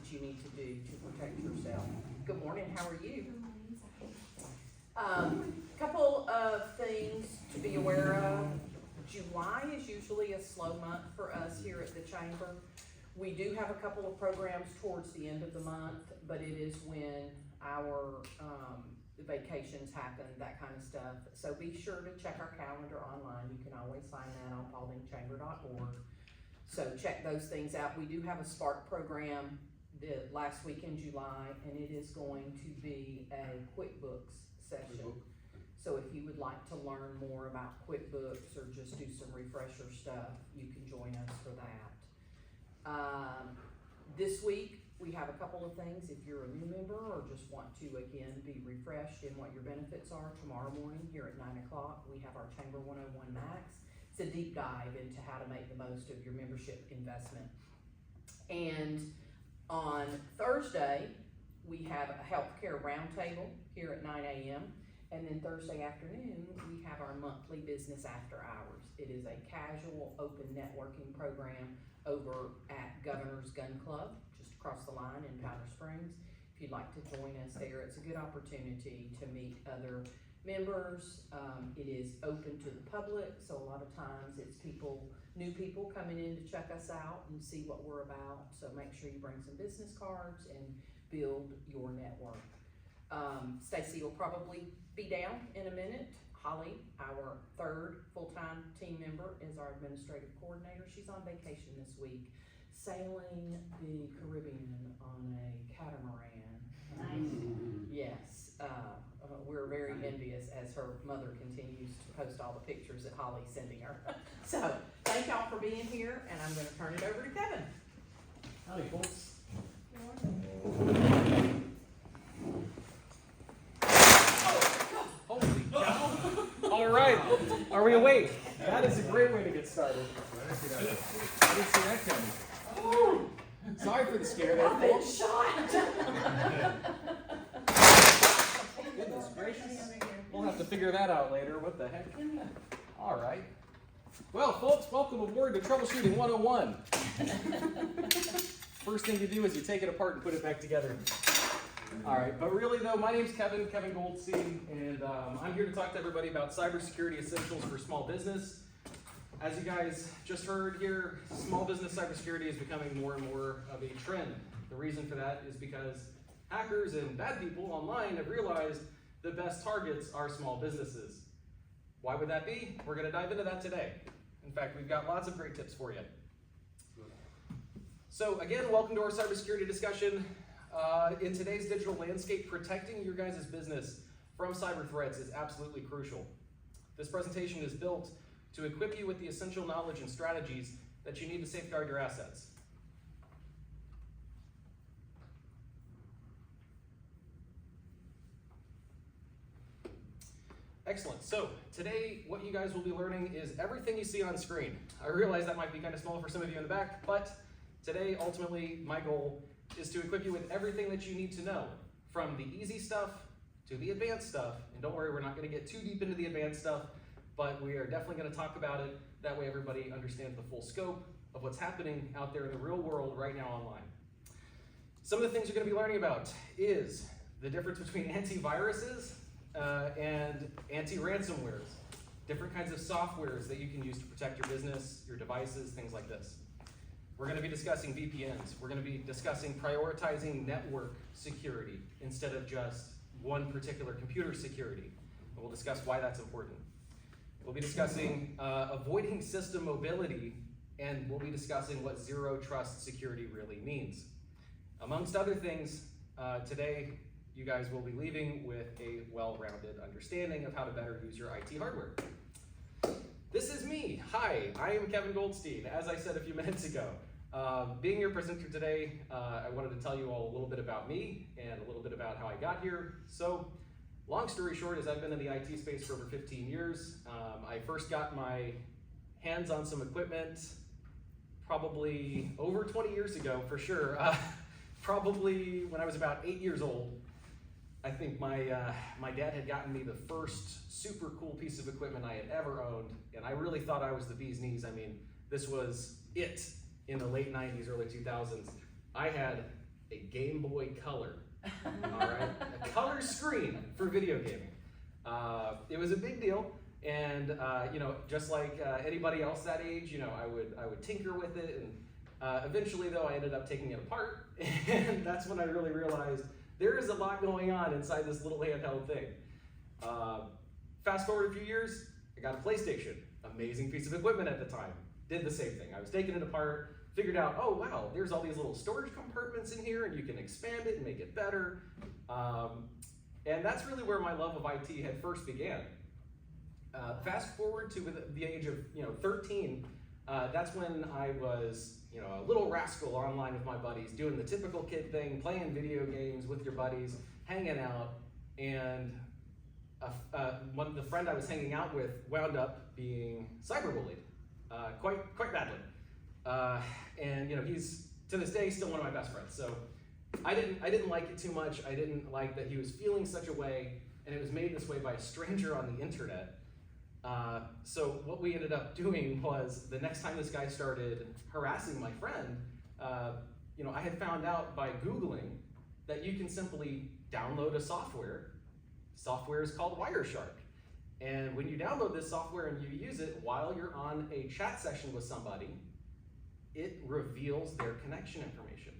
that you need to do to protect yourself. Good morning, how are you? Couple of things to be aware of. July is usually a slow month for us here at the Chamber. We do have a couple of programs towards the end of the month, but it is when our vacations happen, that kind of stuff. So be sure to check our calendar online. You can always find that on pauldingchamber.org. So check those things out. We do have a Spark program the last week in July, and it is going to be a QuickBooks session. So if you would like to learn more about QuickBooks or just do some refresher stuff, you can join us for that. This week, we have a couple of things. If you're a new member or just want to, again, be refreshed in what your benefits are, tomorrow morning here at 9 o'clock, we have our Chamber 101 Max. It's a deep dive into how to make the most of your membership investment. And on Thursday, we have a healthcare roundtable here at 9 a.m. And then Thursday afternoon, we have our monthly business after hours. It is a casual, open networking program over at Governor's Gun Club, just across the line in Powder Springs. If you'd like to join us there, it's a good opportunity to meet other members. It is open to the public, so a lot of times it's new people coming in to check us out and see what we're about. So make sure you bring some business cards and build your network. Stacy will probably be down in a minute. Holly, our third full-time team member, is our administrative coordinator. She's on vacation this week, sailing the Caribbean on a catamaran. Nice. Yes, we're very envious as her mother continues to post all the pictures that Holly's sending her. So, thank y'all for being here, and I'm gonna turn it over to Kevin. Howdy, folks. Holy cow. All right, are we awake? That is a great way to get started. I didn't see that coming. Oh, sorry for the scare there, I've been folks. shot. Goodness gracious. We'll have to figure that out later. What the heck? All right. Well, folks, welcome aboard to Troubleshooting 101. First thing you do is you take it apart and put it back together. All right, but really though, my name's Kevin Goldstein, and I'm here to talk to everybody about cybersecurity essentials for small business. As you guys just heard here, small business cybersecurity is becoming more and more of a trend. The reason for that is because hackers and bad people online have realized the best targets are small businesses. Why would that be? We're going to dive into that today. In fact, we've got lots of great tips for you. So again, welcome to our cybersecurity discussion. In today's digital landscape, protecting your guys' business from cyber threats is absolutely crucial. This presentation is built to equip you with the essential knowledge and strategies that you need to safeguard your assets. Excellent. So today, what you guys will be learning is everything you see on screen. I realize that might be kind of small for some of you in the back, but today, ultimately, my goal is to equip you with everything that you need to know, from the easy stuff to the advanced stuff. And don't worry, we're not going to get too deep into the advanced stuff, but we are definitely going to talk about it. That way everybody understands the full scope of what's happening out there in the real world right now online. Some of the things you're going to be learning about is the difference between antiviruses and anti-ransomwares, different kinds of softwares that you can use to protect your business, your devices, things like this. We're going to be discussing VPNs. We're going to be discussing prioritizing network security instead of just one particular computer security. And we'll discuss why that's important. We'll be discussing avoiding system mobility, and we'll be discussing what zero trust security really means. Amongst other things, today you guys will be leaving with a well-rounded understanding of how to better use your IT hardware. This is me. Hi, I am Kevin Goldstein, as I said a few minutes ago. Being your presenter today, I wanted to tell you all a little bit about me and a little bit about how I got here. So, long story short is I've been in the IT space for over 15 years. I first got my hands on some equipment probably over 20 years ago for sure. Probably when I was about 8 years old. I think my dad had gotten me the first super cool piece of equipment I had ever owned, and I really thought I was the bee's knees. I mean, this was it in the late 90s, early 2000s. I had a Game Boy Color. All right, a color screen for video gaming. It was a big deal, and you know, just like anybody else that age, you know, I would tinker with it, and eventually, though, I ended up taking it apart, and that's when I really realized there is a lot going on inside this little handheld thing. Fast forward a few years, I got a PlayStation. Amazing piece of equipment at the time. Did the same thing. I was taking it apart, figured out, oh wow, there's all these little storage compartments in here and you can expand it and make it better. And that's really where my love of IT had first began. Fast forward to the age of 13, that's when I was a little rascal online with my buddies, doing the typical kid thing, playing video games with your buddies, hanging out, and the friend I was hanging out with wound up being cyberbullied, quite badly. And he's to this day still one of my best friends. So I didn't like it too much. I didn't like that he was feeling such a way, and it was made this way by a stranger on the internet. So what we ended up doing was, the next time this guy started harassing my friend, I had found out by Googling that you can simply download a software. Software is called Wireshark. And when you download this software and you use it while you're on a chat session with somebody, it reveals their connection information.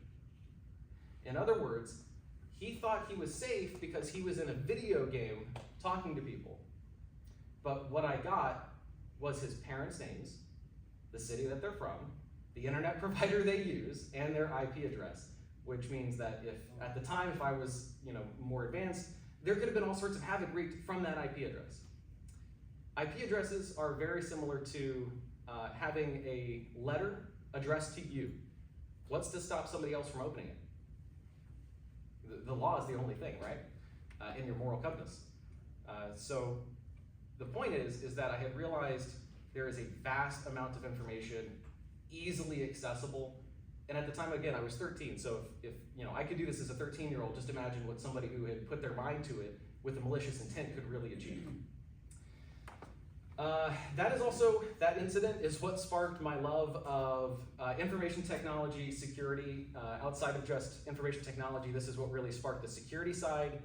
In other words, he thought he was safe because he was in a video game talking to people. But what I got was his parents' names, the city that they're from, the internet provider they use, and their IP address, which means that at the time, if I was more advanced, there could have been all sorts of havoc wreaked from that IP address. IP addresses are very similar to having a letter addressed to you. What's to stop somebody else from opening it? The law is the only thing, right? In your moral compass. So the point is that I had realized there is a vast amount of information, easily accessible. And at the time, again, I was 13, so if I could do this as a 13-year-old, just imagine what somebody who had put their mind to it with a malicious intent could really achieve. That incident is what sparked my love of information technology, security. Outside of just information technology, this is what really sparked the security side.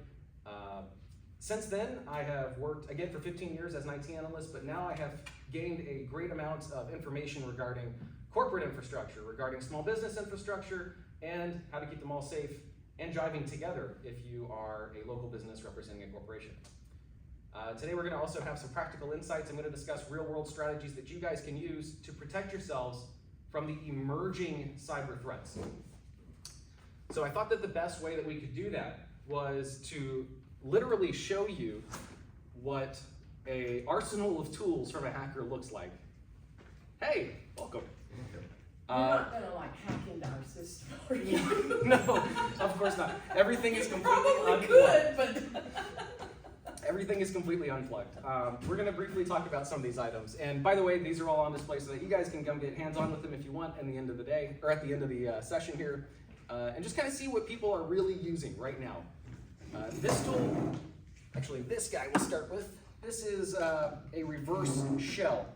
Since then, I have worked, again, for 15 years as an IT analyst, but now I have gained a great amount of information regarding corporate infrastructure, regarding small business infrastructure, and how to keep them all safe and driving together if you are a local business representing a corporation. Today we're going to also have some practical insights. I'm going to discuss real-world strategies that you guys can use to protect yourselves from the emerging cyber threats. So I thought that the best way that we could do that was to literally show you what an arsenal of tools from a hacker looks like. Hey, welcome. You're not gonna hack into our system, are you? No, of course not. Everything is completely Probably unplugged. could, but Everything is completely unplugged. We're going to briefly talk about some of these items. And by the way, these are all on display so that you guys can come get hands-on with them if you want at the end of the day, or at the end of the session here, and just kind of see what people are really using right now. This tool, actually this guy we'll start with. This is a reverse shell.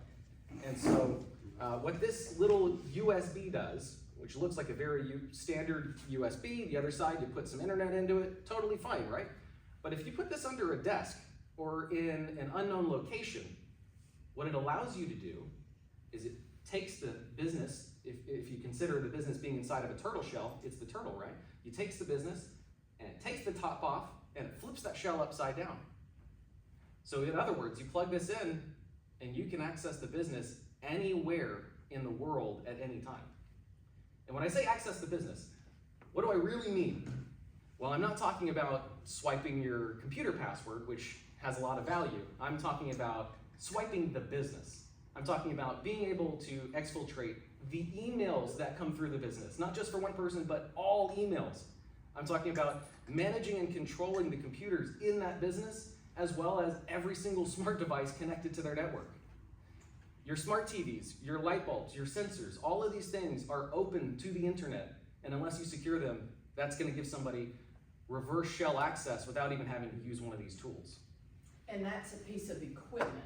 And so what this little USB does, which looks like a very standard USB, the other side you put some internet into it, totally fine, right? But if you put this under a desk or in an unknown location, what it allows you to do is it takes the business, if you consider the business being inside of a turtle shell, it's the turtle, right? It takes the business and it takes the top off and it flips that shell upside down. So in other words, you plug this in and you can access the business anywhere in the world at any time. And when I say access the business, what do I really mean? Well, I'm not talking about swiping your computer password, which has a lot of value. I'm talking about swiping the business. I'm talking about being able to exfiltrate the emails that come through the business, not just for one person, but all emails. I'm talking about managing and controlling the computers in that business, as well as every single smart device connected to their network. Your smart TVs, your light bulbs, your sensors, all of these things are open to the internet, and unless you secure them, that's going to give somebody reverse shell access without even having to use one of these tools. and that's a piece of equipment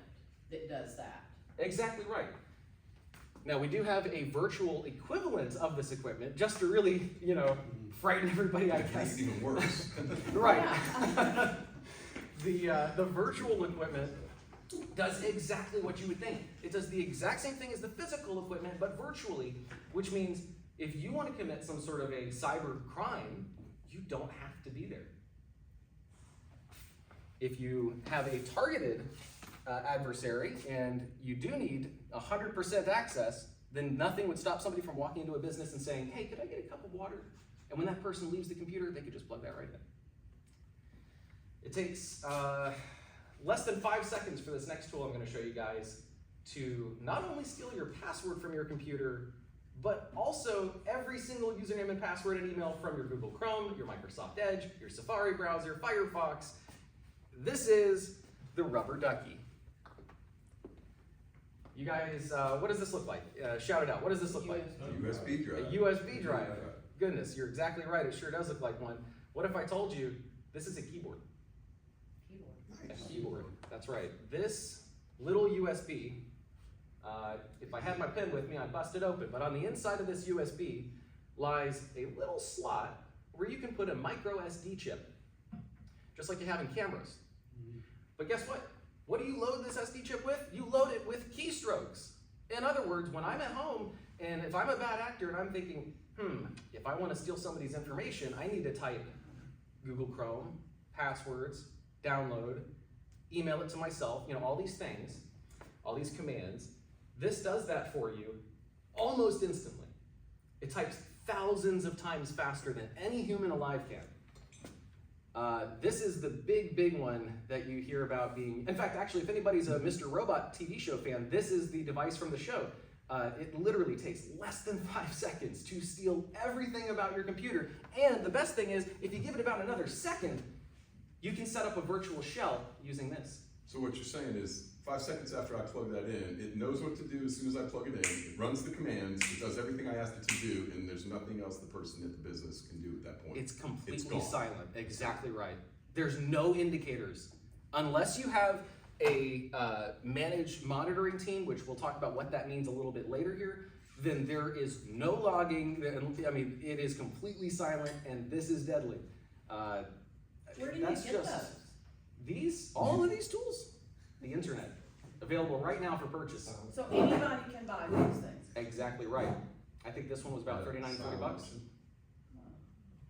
that does that. Exactly right. Now we do have a virtual equivalent of this equipment just to really, frighten everybody, I Makes guess. it even worse. Right. The virtual equipment does exactly what you would think. It does the exact same thing as the physical equipment, but virtually, which means if you want to commit some sort of a cyber crime, you don't have to be there. If you have a targeted adversary and you do need 100% access, then nothing would stop somebody from walking into a business and saying, hey, could I get a cup of water? And when that person leaves the computer, they could just plug that right in. It takes less than 5 seconds for this next tool I'm going to show you guys to not only steal your password from your computer, but also every single username and password and email from your Google Chrome, your Microsoft Edge, your Safari browser, Firefox. This is the Rubber Ducky. You guys, what does this look like? Shout it out. What does this look like? USB drive. A USB drive. Goodness, you're exactly right. It sure does look like one. What if I told you this is a keyboard? A keyboard. That's right. This little USB, if I had my pen with me, I'd bust it open. But on the inside of this USB lies a little slot where you can put a micro SD chip, just like you have in cameras. But guess what? What do you load this SD chip with? You load it with keystrokes. In other words, when I'm at home, and if I'm a bad actor and I'm thinking, if I want to steal somebody's information, I need to type Google Chrome, passwords, download, email it to myself, all these things, all these commands. This does that for you almost instantly. It types thousands of times faster than any human alive can. This is the big one that you hear about being, in fact, actually, if anybody's a Mr. Robot TV show fan, this is the device from the show. It literally takes less than 5 seconds to steal everything about your computer. And the best thing is, if you give it about another second, you can set up a virtual shell using this. So what you're saying is 5 seconds after I plug that in, it knows what to do as soon as I plug it in. It runs the commands, it does everything I asked it to do, and there's nothing else the person at the business can do at that point. It's completely gone. silent. Exactly right. There's no indicators. Unless you have a managed monitoring team, which we'll talk about what that means a little bit later here, then there is no logging. I mean, it is completely silent, and this is deadly. Where do you get those? All of these tools, the internet, available right now for purchase. So anybody can buy those things? Exactly right. I think this one was about $39, $40.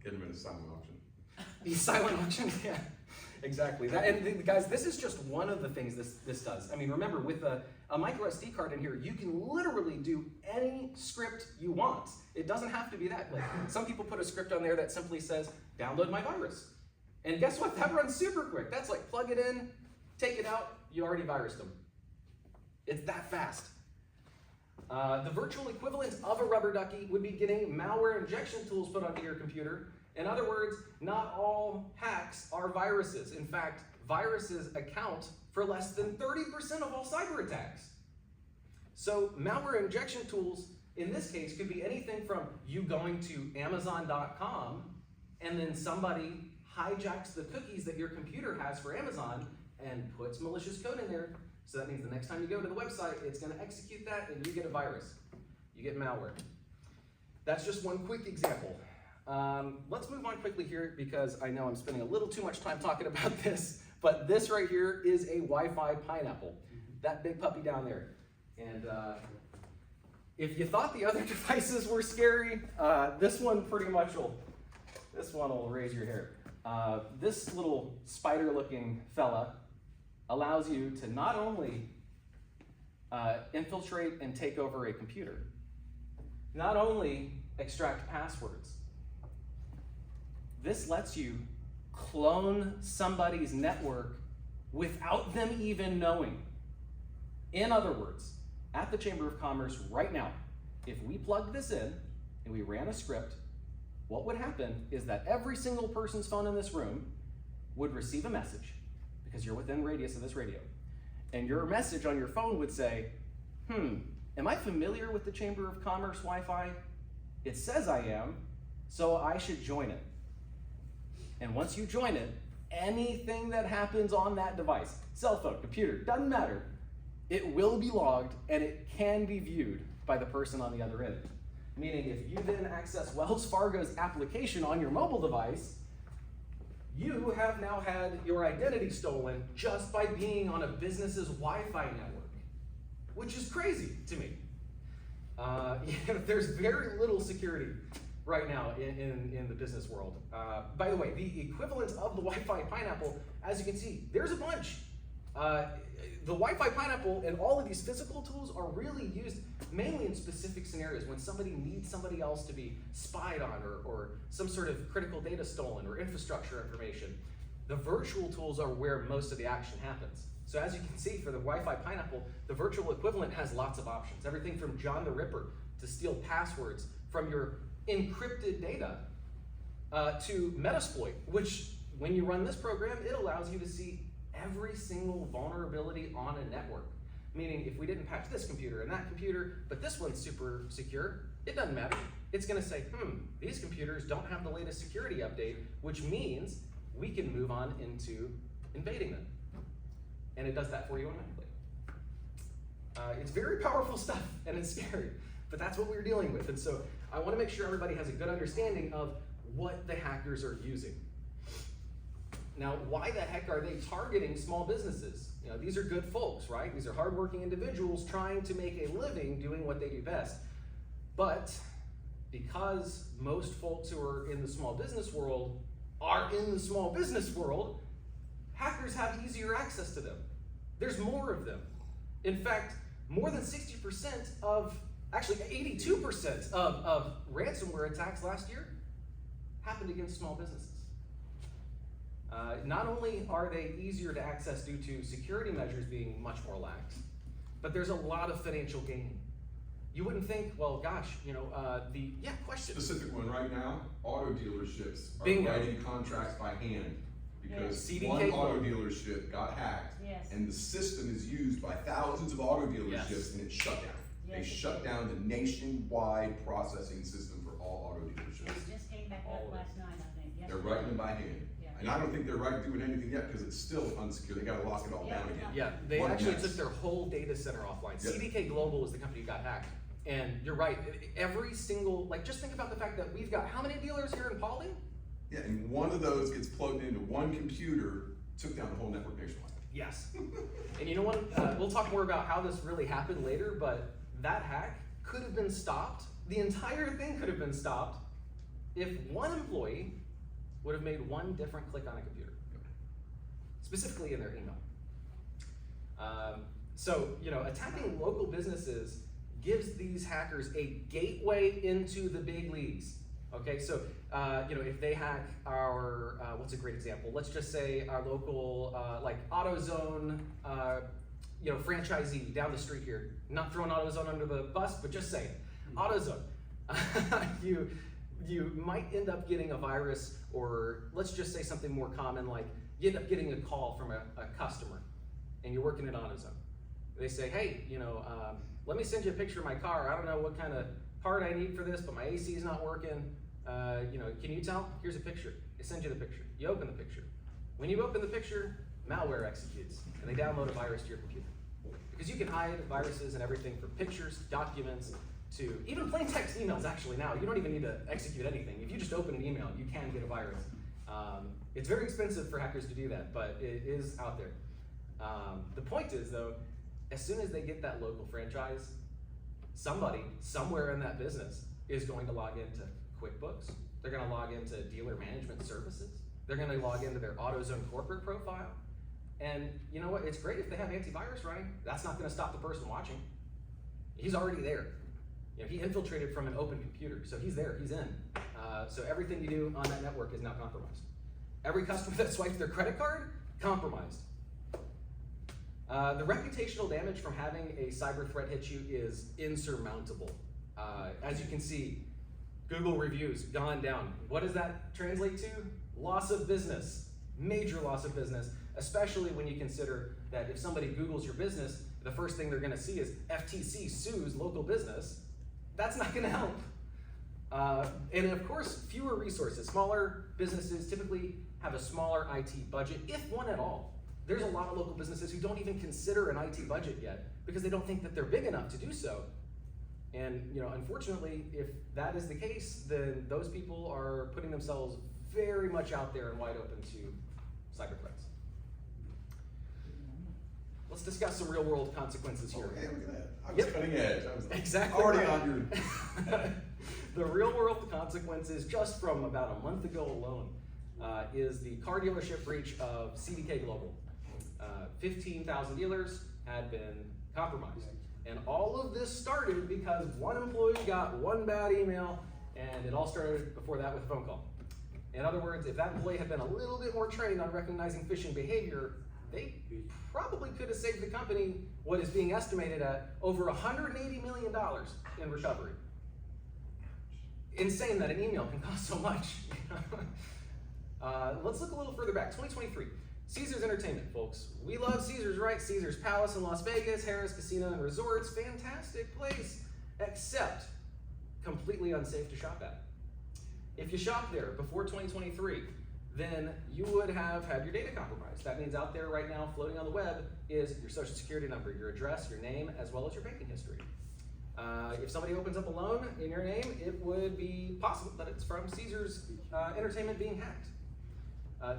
Get them in a silent auction. The silent auction, yeah, exactly. Guys, this is just one of the things this does. I mean, remember, with a micro SD card in here, you can literally do any script you want. It doesn't have to be that. Like, some people put a script on there that simply says, download my virus. And guess what? That runs super quick. That's like, plug it in, take it out, you already virused them. It's that fast. The virtual equivalent of a Rubber Ducky would be getting malware injection tools put onto your computer. In other words, not all hacks are viruses. In fact, viruses account for less than 30% of all cyber attacks. So malware injection tools, in this case, could be anything from you going to Amazon.com and then somebody hijacks the cookies that your computer has for Amazon and puts malicious code in there. So that means the next time you go to the website, it's going to execute that and you get a virus. You get malware. That's just one quick example. Let's move on quickly here because I know I'm spending a little too much time talking about this, but this right here is a Wi-Fi pineapple. That big puppy down there. And if you thought the other devices were scary, this one pretty much will raise your hair. This little spider-looking fella allows you to not only infiltrate and take over a computer, not only extract passwords, this lets you clone somebody's network without them even knowing. In other words, at the Chamber of Commerce right now, if we plugged this in and we ran a script, what would happen is that every single person's phone in this room would receive a message, because you're within radius of this radio. And your message on your phone would say, am I familiar with the Chamber of Commerce Wi-Fi? It says I am, so I should join it. And once you join it, anything that happens on that device, cell phone, computer, doesn't matter, it will be logged and it can be viewed by the person on the other end. Meaning if you then access Wells Fargo's application on your mobile device, you have now had your identity stolen just by being on a business's Wi-Fi network, which is crazy to me. There's very little security right now in the business world. By the way, the equivalent of the Wi-Fi pineapple, as you can see, there's a bunch. The Wi-Fi pineapple and all of these physical tools are really used mainly in specific scenarios when somebody needs somebody else to be spied on or some sort of critical data stolen or infrastructure information. The virtual tools are where most of the action happens. So as you can see for the Wi-Fi pineapple, the virtual equivalent has lots of options. Everything from John the Ripper to steal passwords from your encrypted data to Metasploit, which when you run this program, it allows you to see every single vulnerability on a network. Meaning if we didn't patch this computer and that computer, but this one's super secure, it doesn't matter. It's gonna say, these computers don't have the latest security update, which means we can move on into invading them. And it does that for you automatically. It's very powerful stuff and it's scary, but that's what we're dealing with. And so I wanna make sure everybody has a good understanding of what the hackers are using. Now, why the heck are they targeting small businesses? You know, these are good folks, right? These are hardworking individuals trying to make a living doing what they do best. But because most folks who are in the small business world are in the small business world, hackers have easier access to them. There's more of them. In fact, more than 60% of, actually 82% of ransomware attacks last year happened against small businesses. Not only are they easier to access due to security measures being much more lax, but there's a lot of financial gain. You wouldn't think, well, gosh, question. Specific one right now, auto dealerships are Bingo. writing contracts by hand because Yes. one CDK auto dealership got hacked Yes. and the system is used by thousands of auto dealerships Yes. and it shut down. Yes, They it shut did. down the nationwide processing system for all auto dealerships. It just came back All up of it. last night, I think. They're yesterday. writing them by hand. Yeah. And I don't think they're doing anything yet because it's still unsecure. They gotta lock it all Yeah, down it's again. not- Yeah, they What actually next? took their whole data center offline. Yep. CDK Global is the company who got hacked. And you're right, every single, just think about the fact that we've got how many dealers here in Paulding? Yeah, and one of those gets plugged into one computer, took down the whole network nationwide. Yes. And you know what, we'll talk more about how this really happened later, but that hack could have been stopped, the entire thing could have been stopped if one employee would have made one different click on a computer, specifically in their email. Attacking local businesses gives these hackers a gateway into the big leagues. Okay, so if they hack our, what's a great example? Let's just say our local AutoZone, franchisee down the street here. Not throwing AutoZone under the bus, but just saying, AutoZone. You might end up getting a virus, or let's just say something more common, like you end up getting a call from a customer, and you're working at AutoZone. They say, hey, let me send you a picture of my car. I don't know what kind of part I need for this, but my AC is not working. Can you tell? Here's a picture. They send you the picture. You open the picture. When you open the picture, malware executes, and they download a virus to your computer. Because you can hide viruses and everything from pictures, documents, to even plain text emails. Actually now, you don't even need to execute anything. If you just open an email, you can get a virus. It's very expensive for hackers to do that, but it is out there. The point is though, as soon as they get that local franchise, somebody, somewhere in that business is going to log into QuickBooks. They're gonna log into dealer management services. They're gonna log into their AutoZone corporate profile. And you know what, it's great if they have antivirus running. That's not gonna stop the person watching. He's already there. He infiltrated from an open computer, so he's there, he's in. So everything you do on that network is now compromised. Every customer that swipes their credit card, compromised. The reputational damage from having a cyber threat hit you is insurmountable. As you can see, Google reviews gone down. What does that translate to? Loss of business, major loss of business, especially when you consider that if somebody Googles your business, the first thing they're gonna see is FTC sues local business. That's not gonna help. And of course, fewer resources. Smaller businesses typically have a smaller IT budget, if one at all. There's a lot of local businesses who don't even consider an IT budget yet because they don't think that they're big enough to do so. And unfortunately, if that is the case, then those people are putting themselves very much out there and wide open to cyber threats. Let's discuss some real world consequences here. Oh, hey, look at that. I was Yep. cutting edge. I was Exactly already right. on your. The real world consequences, just from about a month ago alone, is the car dealership breach of CDK Global. 15,000 dealers had been compromised. And all of this started because one employee got one bad email, and it all started before that with a phone call. In other words, if that employee had been a little bit more trained on recognizing phishing behavior, they probably could have saved the company what is being estimated at over $180 million in recovery. Insane that an email can cost so much. Let's look a little further back. 2023, Caesars Entertainment, folks. We love Caesars, right? Caesars Palace in Las Vegas, Harrah's Casino and Resorts, fantastic place, except completely unsafe to shop at. If you shop there before 2023, then you would have had your data compromised. That means out there right now, floating on the web, is your social security number, your address, your name, as well as your banking history. If somebody opens up a loan in your name, it would be possible that it's from Caesars Entertainment being hacked.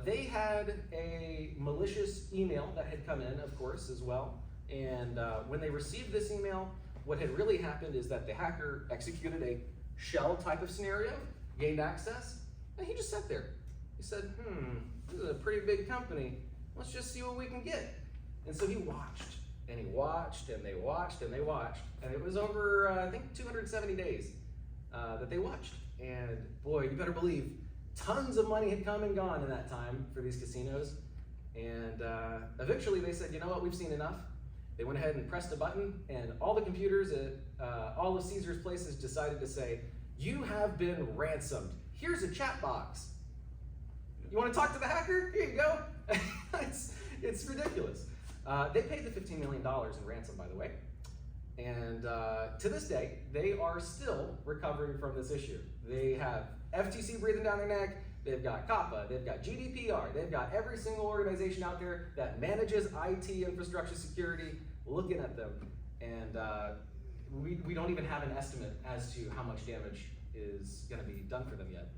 They had a malicious email that had come in, of course, as well. And when they received this email, what had really happened is that the hacker executed a shell type of scenario, gained access, and he just sat there. He said, this is a pretty big company. Let's just see what we can get. And so he watched, and he watched, and they watched, and they watched. And it was over, I think, 270 days that they watched. And boy, you better believe, tons of money had come and gone in that time for these casinos. And eventually they said, you know what, we've seen enough. They went ahead and pressed a button, and all the computers at all of Caesars places decided to say, you have been ransomed. Here's a chat box. You want to talk to the hacker? Here you go. it's ridiculous. They paid the $15 million in ransom, by the way. And to this day, they are still recovering from this issue. They have FTC breathing down their neck. They've got COPPA. They've got GDPR. They've got every single organization out there that manages IT infrastructure security looking at them. And we don't even have an estimate as to how much damage is going to be done for them yet.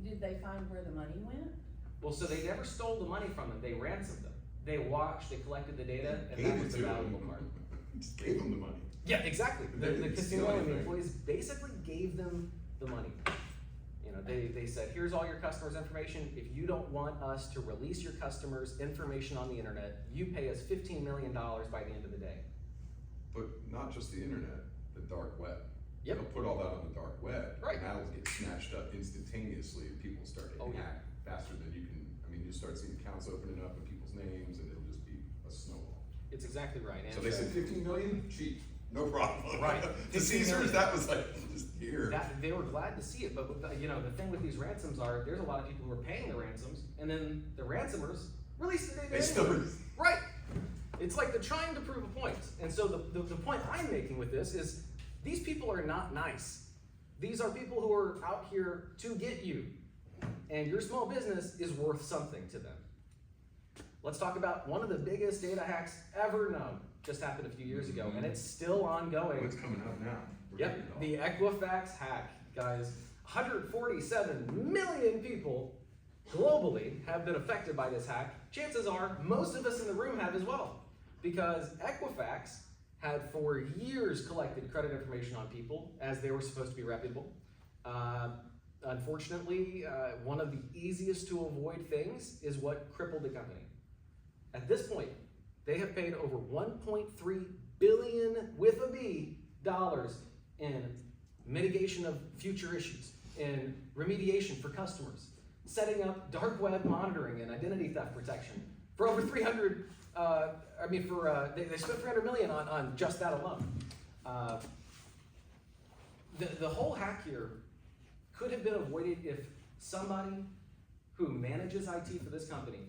Did they find where the money went? Well, so they never stole the money from them. They ransomed them. They watched, they collected the data, and Gave that it was to the them. valuable part. Just gave them the money. Yeah, exactly. They The didn't casino steal and the anything. employees basically gave them the money. They said, here's all your customers' information. If you don't want us to release your customers' information on the internet, you pay us $15 million by the end of the day. But not just the internet, the dark web. Yep. They'll put all that on the dark web. Right. And that'll get snatched up instantaneously and people start getting hacked faster than you can. I mean, you start seeing accounts opening up in people's names and it'll just be a snowball. It's exactly right. So they said 15 million? Cheap. No problem. Right. To 15 Caesars, million. that was like, just here. They were glad to see it, but the thing with these ransoms are, there's a lot of people who are paying the ransoms, and then the ransomers release the data. They still anyway. release. Right. It's like they're trying to prove a point. And so the point I'm making with this is, these people are not nice. These are people who are out here to get you. And your small business is worth something to them. Let's talk about one of the biggest data hacks ever known. Just happened a few years ago, and it's still ongoing. What's coming out now? We're Yep, getting the Equifax hack, guys. 147 million people globally have been affected by this hack. Chances are most of us in the room have as well, because Equifax had for years collected credit information on people as they were supposed to be reputable. Unfortunately, one of the easiest to avoid things is what crippled the company. At this point, they have paid over $1.3 billion with a B dollars in mitigation of future issues, in remediation for customers, setting up dark web monitoring and identity theft protection for over 300. They spent 300 million on just that alone. The whole hack here could have been avoided if somebody who manages IT for this company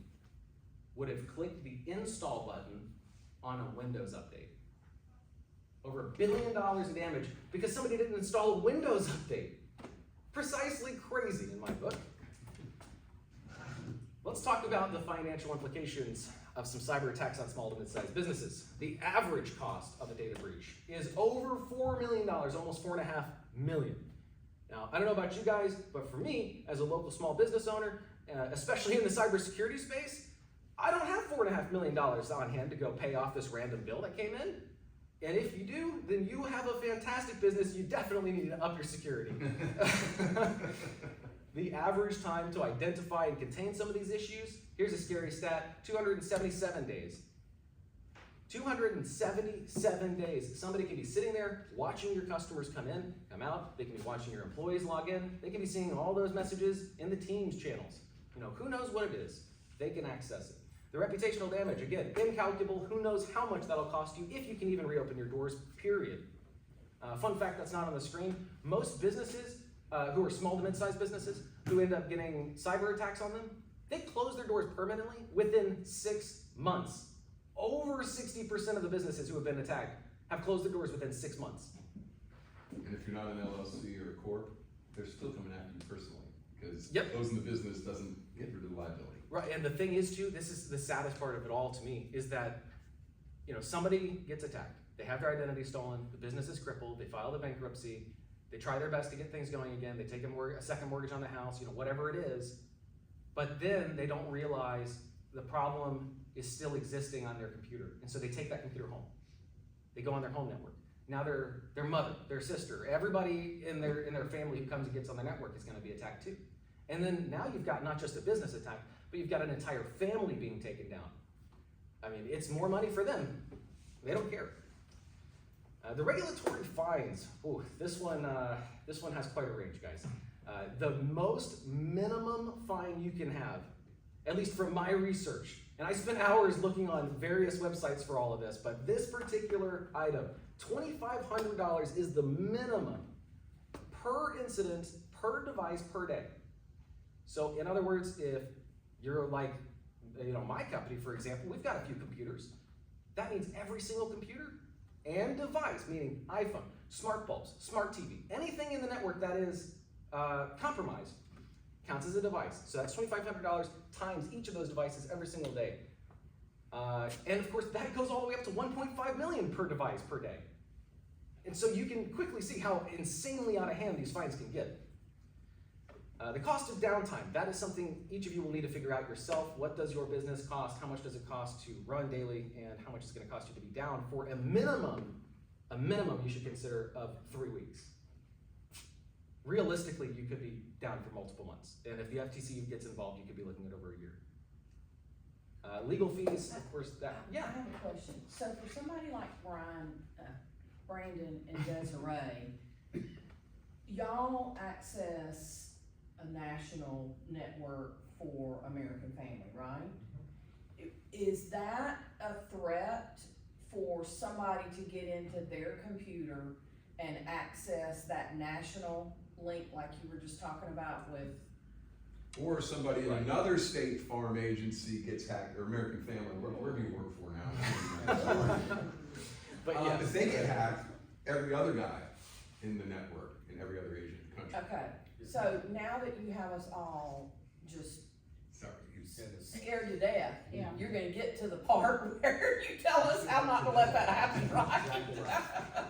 would have clicked the install button on a Windows update. Over $1 billion in damage because somebody didn't install a Windows update. Precisely crazy in my book. Let's talk about the financial implications of some cyber attacks on small to mid-sized businesses. The average cost of a data breach is over $4 million, almost $4.5 million. Now, I don't know about you guys, but for me, as a local small business owner, especially in the cybersecurity space, I don't have $4.5 million on hand to go pay off this random bill that came in. And if you do, then you have a fantastic business. You definitely need to up your security. The average time to identify and contain some of these issues, here's a scary stat, 277 days. 277 days. Somebody can be sitting there watching your customers come in, come out. They can be watching your employees log in. They can be seeing all those messages in the Teams channels. You know, who knows what it is? They can access it. The reputational damage, again, incalculable. Who knows how much that'll cost you if you can even reopen your doors, period. Fun fact that's not on the screen, most businesses who are small to mid-sized businesses who end up getting cyber attacks on them, they close their doors permanently within 6 months. Over 60% of the businesses who have been attacked have closed their doors within 6 months. And if you're not an LLC or a corp, they're still coming after you personally, because Yep. closing the business doesn't get rid of the liability. Right, and the thing is too, this is the saddest part of it all to me, is that, you know, somebody gets attacked. They have their identity stolen, the business is crippled, they file the bankruptcy, they try their best to get things going again, they take a second mortgage on the house, you know, whatever it is, but then they don't realize the problem is still existing on their computer, and so they take that computer home. They go on their home network. Now their mother, their sister, everybody in their family who comes and gets on the network is gonna be attacked too. And then now you've got not just a business attack, but you've got an entire family being taken down. I mean, it's more money for them. They don't care. The regulatory fines. Ooh, this one has quite a range, guys. The most minimum fine you can have, at least from my research, and I spent hours looking on various websites for all of this, but this particular item, $2,500 is the minimum per incident, per device, per day. So in other words, if you're like, you know, my company, for example, we've got a few computers. That means every single computer and device, meaning iPhone, smart bulbs, smart TV, anything in the network that is compromised counts as a device. So that's $2,500 times each of those devices every single day. And of course, that goes all the way up to 1.5 million per device per day. And so you can quickly see how insanely out of hand these fines can get. The cost of downtime, that is something each of you will need to figure out yourself. What does your business cost? How much does it cost to run daily? And how much is it going to cost you to be down for a minimum you should consider of 3 weeks. Realistically, you could be down for multiple months. And if the FTC gets involved, you could be looking at over a year. Legal fees, of course, that, I yeah. have a question. So for somebody like Brandon and Desiree, y'all access a national network for American Family, right? Is that a threat for somebody to get into their computer and access that national link like you were just talking about with? Or somebody in Right. another state farm agency gets hacked, or American Family, where do you work for now? But yes. If they get hacked, every other guy in the network, in every other Asian country. Okay, so now that you have us all just Sorry, scared to death, Yeah. you're gonna get to the part where you tell us how not to let that happen, right?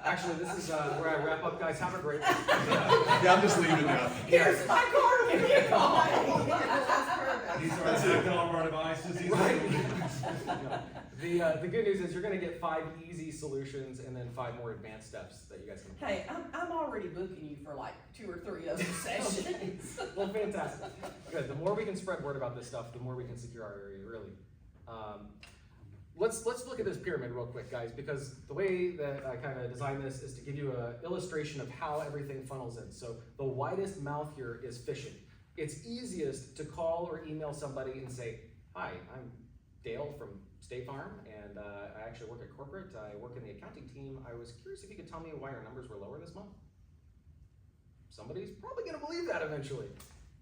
Actually, this is where I wrap up, guys. Have a great Yeah, I'm just leaving now. Here's my card when you call. He starts hacking all of our devices. He's The good news is you're going to get 5 easy solutions and then 5 more advanced steps that you guys can. Hey, I'm already booking you for like 2 or 3 other sessions. Well, fantastic. Good. The more we can spread word about this stuff, the more we can secure our area, really. Let's look at this pyramid real quick, guys, because the way that I kind of designed this is to give you an illustration of how everything funnels in. So the widest mouth here is phishing. It's easiest to call or email somebody and say, "Hi, I'm Dale from State Farm, and I actually work at corporate. I work in the accounting team. I was curious if you could tell me why your numbers were lower this month." Somebody's probably going to believe that eventually.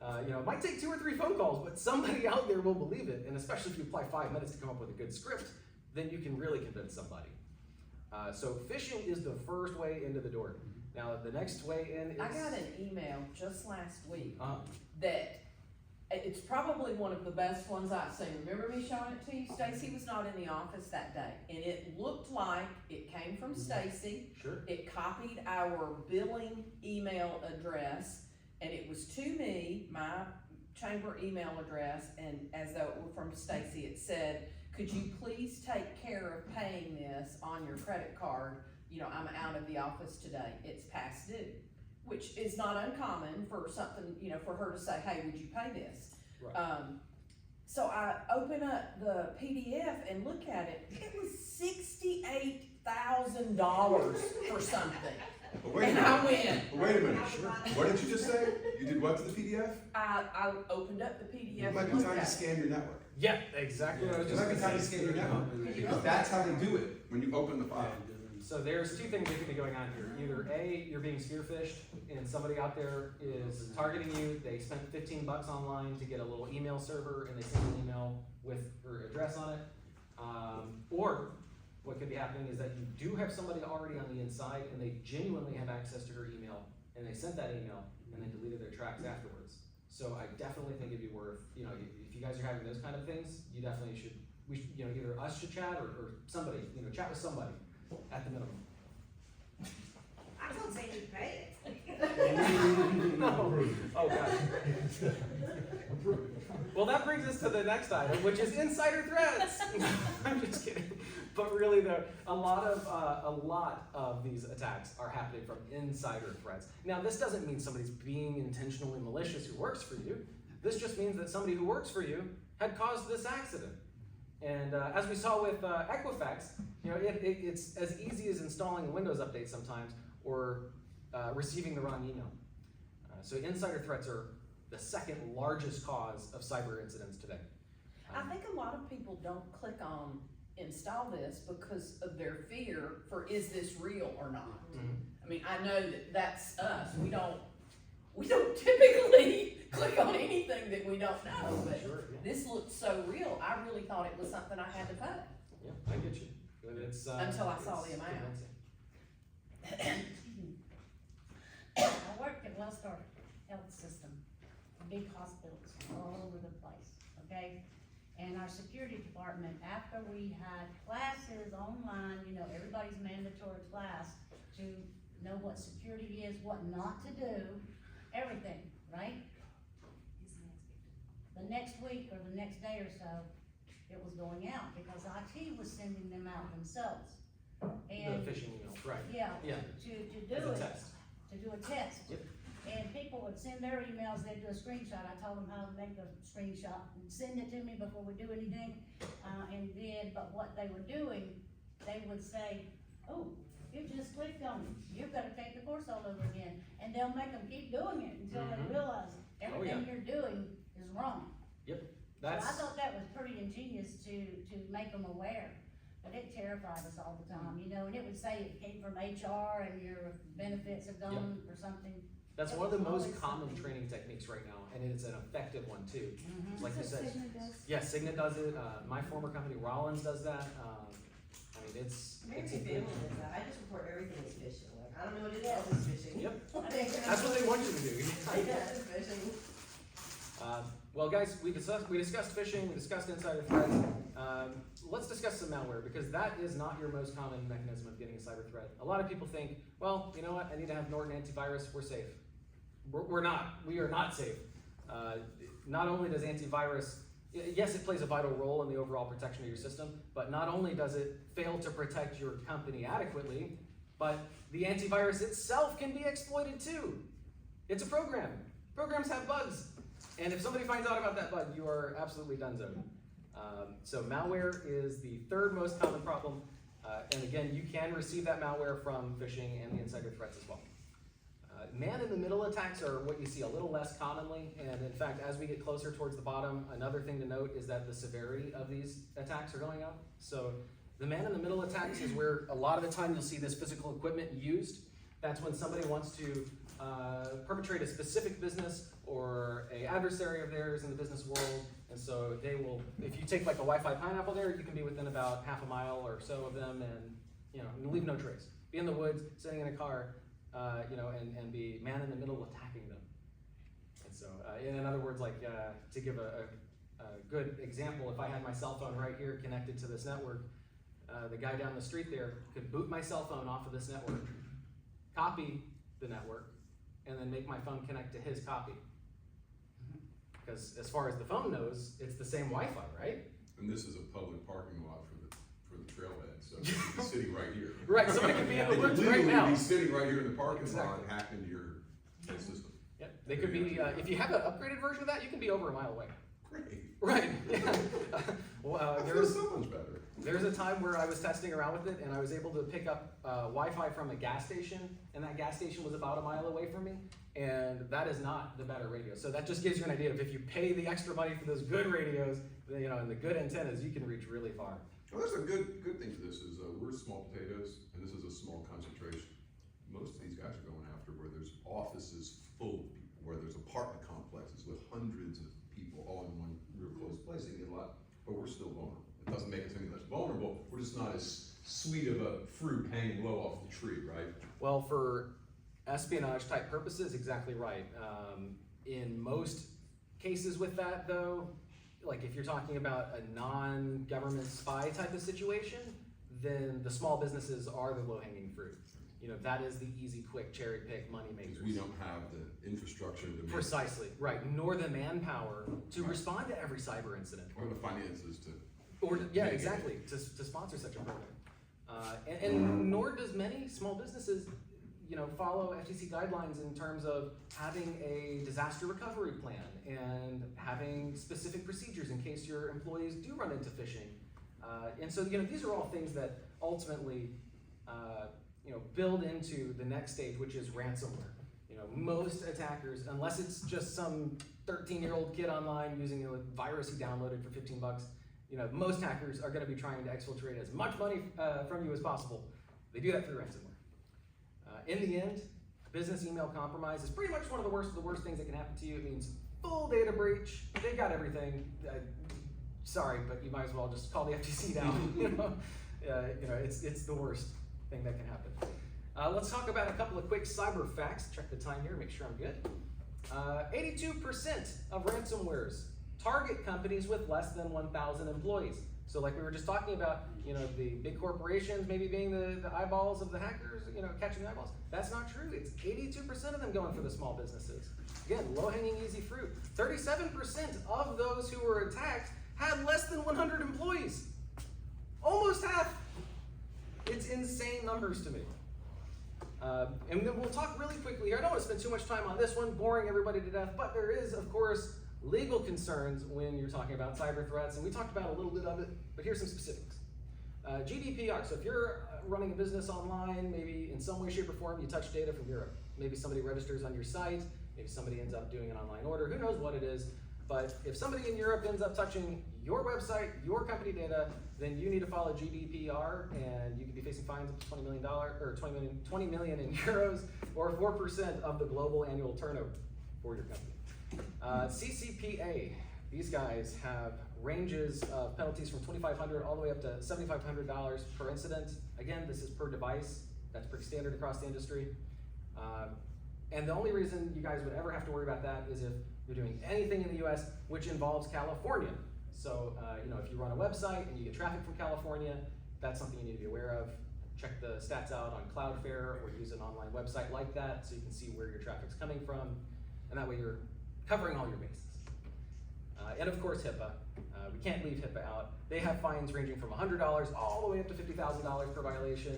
It might take 2 or 3 phone calls, but somebody out there will believe it. And especially if you apply 5 minutes to come up with a good script, then you can really convince somebody. So phishing is the first way into the door. Now the next way in is... I got an email just last week Uh-huh. that it's probably one of the best ones I've seen. Remember me showing it to you? Stacy was not in the office that day, and it looked like it came from Stacy. Sure. It copied our billing email address, and it was to me, my chamber email address, and as though it were from Stacy, it said, could you please take care of paying this on your credit card? You know, I'm out of the office today, it's past due. Which is not uncommon for something, you know, for her to say, hey, would you pay this? Right. So I open up the PDF and look at it, it was $68,000 for something. But wait a And minute. I went, But wait a minute. What did you just say? You did what to the PDF? I opened up the PDF It might and be looked time to at it. scan your network. Yeah, exactly what I was It just might be gonna time to say. scan your network, because that's how they do it, when you open the file. So there's two things that could be going on here. Either A, you're being spearphished and somebody out there is targeting you. They spent $15 online to get a little email server and they send an email with her address on it. Or what could be happening is that you do have somebody already on the inside and they genuinely have access to her email and they sent that email and they deleted their tracks afterwards. So I definitely think it'd be worth, you know, if you guys are having those kind of things, you definitely should, you know, either us should chat or somebody, you know, chat with somebody at the minimum. I was gonna say you pay it. No. Oh, God. Well, that brings us to the next item, which is insider threats. I'm just kidding. But really, though, a lot of these attacks are happening from insider threats. Now, this doesn't mean somebody's being intentionally malicious who works for you. This just means that somebody who works for you had caused this accident. And as we saw with Equifax, you know, it's as easy as installing a Windows update sometimes, or receiving the wrong email. So insider threats are the second largest cause of cyber incidents today. I think a lot of people don't click on install this because of their fear for, is this real or not? I mean, I know that that's us. We don't typically click on anything that we don't know, but Sure, yeah. this looked so real, I really thought it was something I had to pay. Yeah, I get you. But it's, Until I saw it's the amount. convincing. I worked at Wellstar Health System, big hospitals all over the place, okay? And our security department, after we had classes online, you know, everybody's mandatory class to know what security is, what not to do, everything, right? The next week or the next day or so, it was going out because IT was sending them out themselves. And, The phishing emails, right. yeah, Yeah. to do As a it. test. To do a test. Yep. And people would send their emails, they'd do a screenshot, I told them how to make the screenshot, and send it to me before we do anything, but what they were doing, they would say, oh, you just clicked on it, you've gotta take the course all over again, and they'll make them keep doing it until Mhm. they realize everything yeah. you're doing is wrong. That's, So I thought that was pretty ingenious to make them aware, but it terrified us all the time, you know, and it would say it came from HR and your benefits have gone or something. that's It one of the was most always common something. training techniques right now, and it's an effective one too. Mhm. Like you said, yeah, Cigna does it, my former company Rollins does that, I mean, it's Maybe a they good. do that. I just report everything as phishing. Like, I don't know what it is, it's phishing. Yep. I think That's what they want you to do. Yeah, it's phishing. Well, guys, we discussed phishing, we discussed insider threats. Let's discuss some malware, because that is not your most common mechanism of getting a cyber threat. A lot of people think, well, you know what, I need to have Norton antivirus, we're safe. We're not. We are not safe. Not only does antivirus, yes, it plays a vital role in the overall protection of your system, but not only does it fail to protect your company adequately, but the antivirus itself can be exploited too. It's a program. Programs have bugs. And if somebody finds out about that bug, you are absolutely donezo. So malware is the third most common problem. And again, you can receive that malware from phishing and the insider threats as well. Man-in-the-middle attacks are what you see a little less commonly, and in fact, as we get closer towards the bottom, another thing to note is that the severity of these attacks are going up. So the man-in-the-middle attacks is where a lot of the time you'll see this physical equipment used. That's when somebody wants to perpetrate a specific business or an adversary of theirs in the business world, and so they will, if you take like a Wi-Fi pineapple there, you can be within about half a mile or so of them, and you know, leave no trace. Be in the woods, sitting in a car, and be man in the middle attacking them. And So, in other words, like, to give a good example, if I had my cell phone right here connected to this network, the guy down the street there could boot my cell phone off of this network, copy the network, and then make my phone connect to his copy. Because as far as the phone knows, it's the same Wi-Fi, right? And this is a public parking lot for the trailhead, so you could be sitting right here. Right, somebody could be in the They could woods right literally now. be sitting right here in the parking lot, Exactly. hacked into your system. Yep, they could be, if you have an upgraded version of that, you can be over a mile away. Great. Right, yeah. Well, I feel there's so much better. a time where I was testing around with it and I was able to pick up Wi-Fi from a gas station, and that gas station was about a mile away from me, and that is not the better radio. So that just gives you an idea of if you pay the extra money for those good radios, you know, and the good antennas, you can reach really far. Well, there's a good thing to this is we're small potatoes, and this is a small concentration. Most of these guys are going after where there's offices full of people, where there's apartment complexes with hundreds of people all in one real close place. They get a lot, but we're still vulnerable. It doesn't make us any less vulnerable. We're just not as sweet of a fruit hanging low off the tree, right? Well, for espionage type purposes, exactly right. In most cases with that though, like if you're talking about a non-government spy type of situation, then the small businesses are the low-hanging fruit. You know, that is the easy, quick, cherry pick money makers. Because we don't have the infrastructure to make, Precisely, right, nor the manpower to Right. respond to every cyber incident. or the finances to. Or, yeah, Make it. exactly, to sponsor such a program. And nor does many small businesses, you know, follow FTC guidelines in terms of having a disaster recovery plan and having specific procedures in case your employees do run into phishing. And so, you know, these are all things that ultimately, you know, build into the next stage, which is ransomware. You know, most attackers, unless it's just some 13-year-old kid online using a virus he downloaded for 15 bucks, you know, most hackers are going to be trying to exfiltrate as much money from you as possible. They do that through ransomware. In the end, business email compromise is pretty much one of the worst things that can happen to you. It means full data breach. They got everything. Sorry, but you might as well just call the FTC down. You know, it's the worst thing that can happen. Let's talk about a couple of quick cyber facts. Check the time here, make sure I'm good. 82% of ransomwares target companies with less than 1,000 employees. So like we were just talking about, you know, the big corporations maybe being the eyeballs of the hackers, you know, catching the eyeballs. That's not true. It's 82% of them going for the small businesses. Again, low-hanging, easy fruit. 37% of those who were attacked had less than 100 employees. Almost half. It's insane numbers to me. And then we'll talk really quickly here. I don't want to spend too much time on this one, boring everybody to death, but there is, of course, legal concerns when you're talking about cyber threats, and we talked about a little bit of it, but here's some specifics. GDPR, so if you're running a business online, maybe in some way, shape, or form, you touch data from Europe. Maybe somebody registers on your site, maybe somebody ends up doing an online order, who knows what it is, but if somebody in Europe ends up touching your website, your company data, then you need to follow GDPR, and you could be facing fines up to $20 million, or 20 million in euros, or 4% of the global annual turnover for your company. CCPA, these guys have ranges of penalties from $2,500 all the way up to $7,500 per incident. Again, this is per device. That's pretty standard across the industry. And the only reason you guys would ever have to worry about that is if you're doing anything in the US which involves California. So, you know, if you run a website and you get traffic from California, that's something you need to be aware of. Check the stats out on Cloudflare or use an online website like that so you can see where your traffic's coming from. And that way you're covering all your bases. And of course, HIPAA. We can't leave HIPAA out. They have fines ranging from $100 all the way up to $50,000 per violation.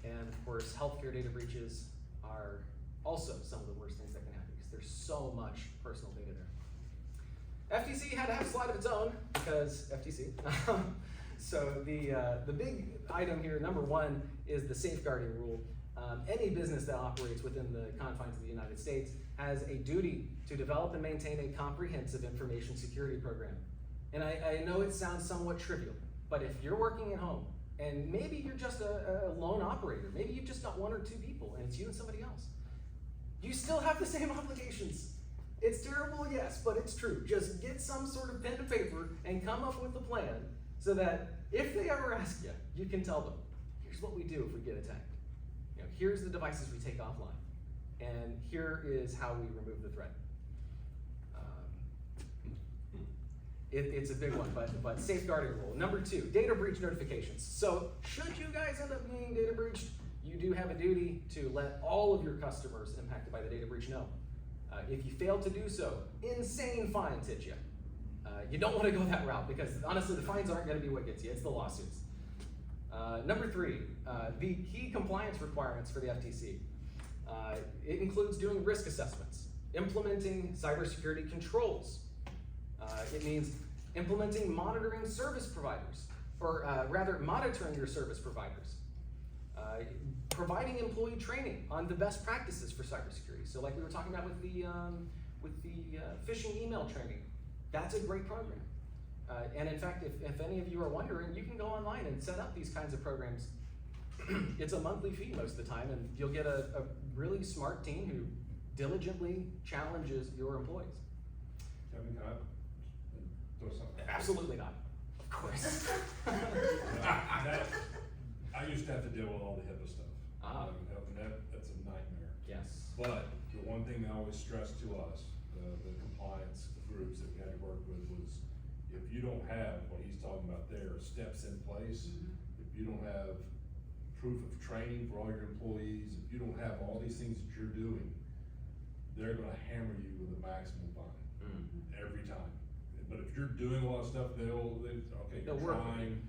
And of course, healthcare data breaches are also some of the worst things that can happen because there's so much personal data there. FTC had to have a slide of its own because FTC. So the big item here, number one, is the safeguarding rule. Any business that operates within the confines of the United States has a duty to develop and maintain a comprehensive information security program. And I know it sounds somewhat trivial, but if you're working at home and maybe you're just a lone operator, maybe you've just got one or two people and it's you and somebody else, you still have the same obligations. It's terrible, yes, but it's true. Just get some sort of pen to paper and come up with a plan so that if they ever ask you, you can tell them, here's what we do if we get attacked. You know, here's the devices we take offline. And here is how we remove the threat. It's a big one, but safeguarding rule. Number 2, data breach notifications. So should you guys end up being data breached, you do have a duty to let all of your customers impacted by the data breach know. If you fail to do so, insane fines hit you. You don't want to go that route because honestly, the fines aren't going to be what gets you, it's the lawsuits. Number 3, the key compliance requirements for the FTC. It includes doing risk assessments, implementing cybersecurity controls. It means implementing monitoring service providers, or rather monitoring your service providers. Providing employee training on the best practices for cybersecurity. So like we were talking about with the phishing email training, that's a great program. And in fact, if any of you are wondering, you can go online and set up these kinds of programs. It's a monthly fee most of the time, and you'll get a really smart team who diligently challenges your employees. Kevin, can I throw something? Absolutely not, of course. I used to have to deal with all the HIPAA stuff. Ah. And that's a nightmare. Yes. But the one thing they always stressed to us, the compliance groups that we had to work with was, if you don't have what he's talking about there, steps in place, if you don't have proof of training for all your employees, if you don't have all these things that you're doing, they're gonna hammer you with a maximum fine, every time. But if you're doing a lot of stuff, okay, They'll you're work with trying,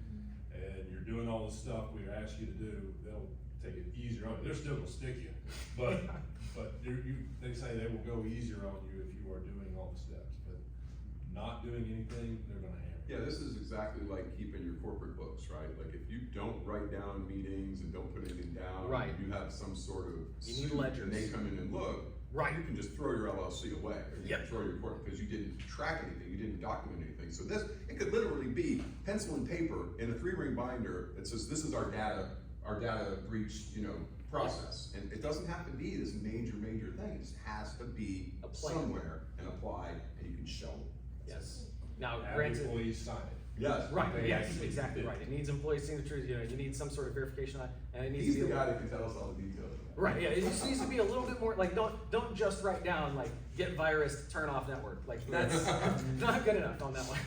and you're doing all the stuff we ask you to do, they'll take it easier on you. They're still gonna stick you, but they say they will go easier on you if you are doing all the steps, but not doing anything, they're gonna hammer you. Yeah, this is exactly like keeping your corporate books, right? Like if you don't write down meetings and don't put anything down. Right. You have some sort of. You need suit, ledgers. And they come in and look. Right. You can just throw your LLC away, or you Yep. can throw your corporate, because you didn't track anything, you didn't document anything. So this, it could literally be pencil and paper in a 3-ring binder that says, this is our data breach, process. And it doesn't have to be this major thing, it just has to be A plan. somewhere and applied, and you can show it. Yes. Now, Have granted. employees sign it. Yes. Right, They yes, actually exactly did. right. It needs employee signatures, you need some sort of verification on it, and it needs He's to the be. guy that can tell us all the details. Right, yeah, it just needs to be a little bit more, like, don't just write down, like, get virus, turn off network, like, that's not good enough on that one.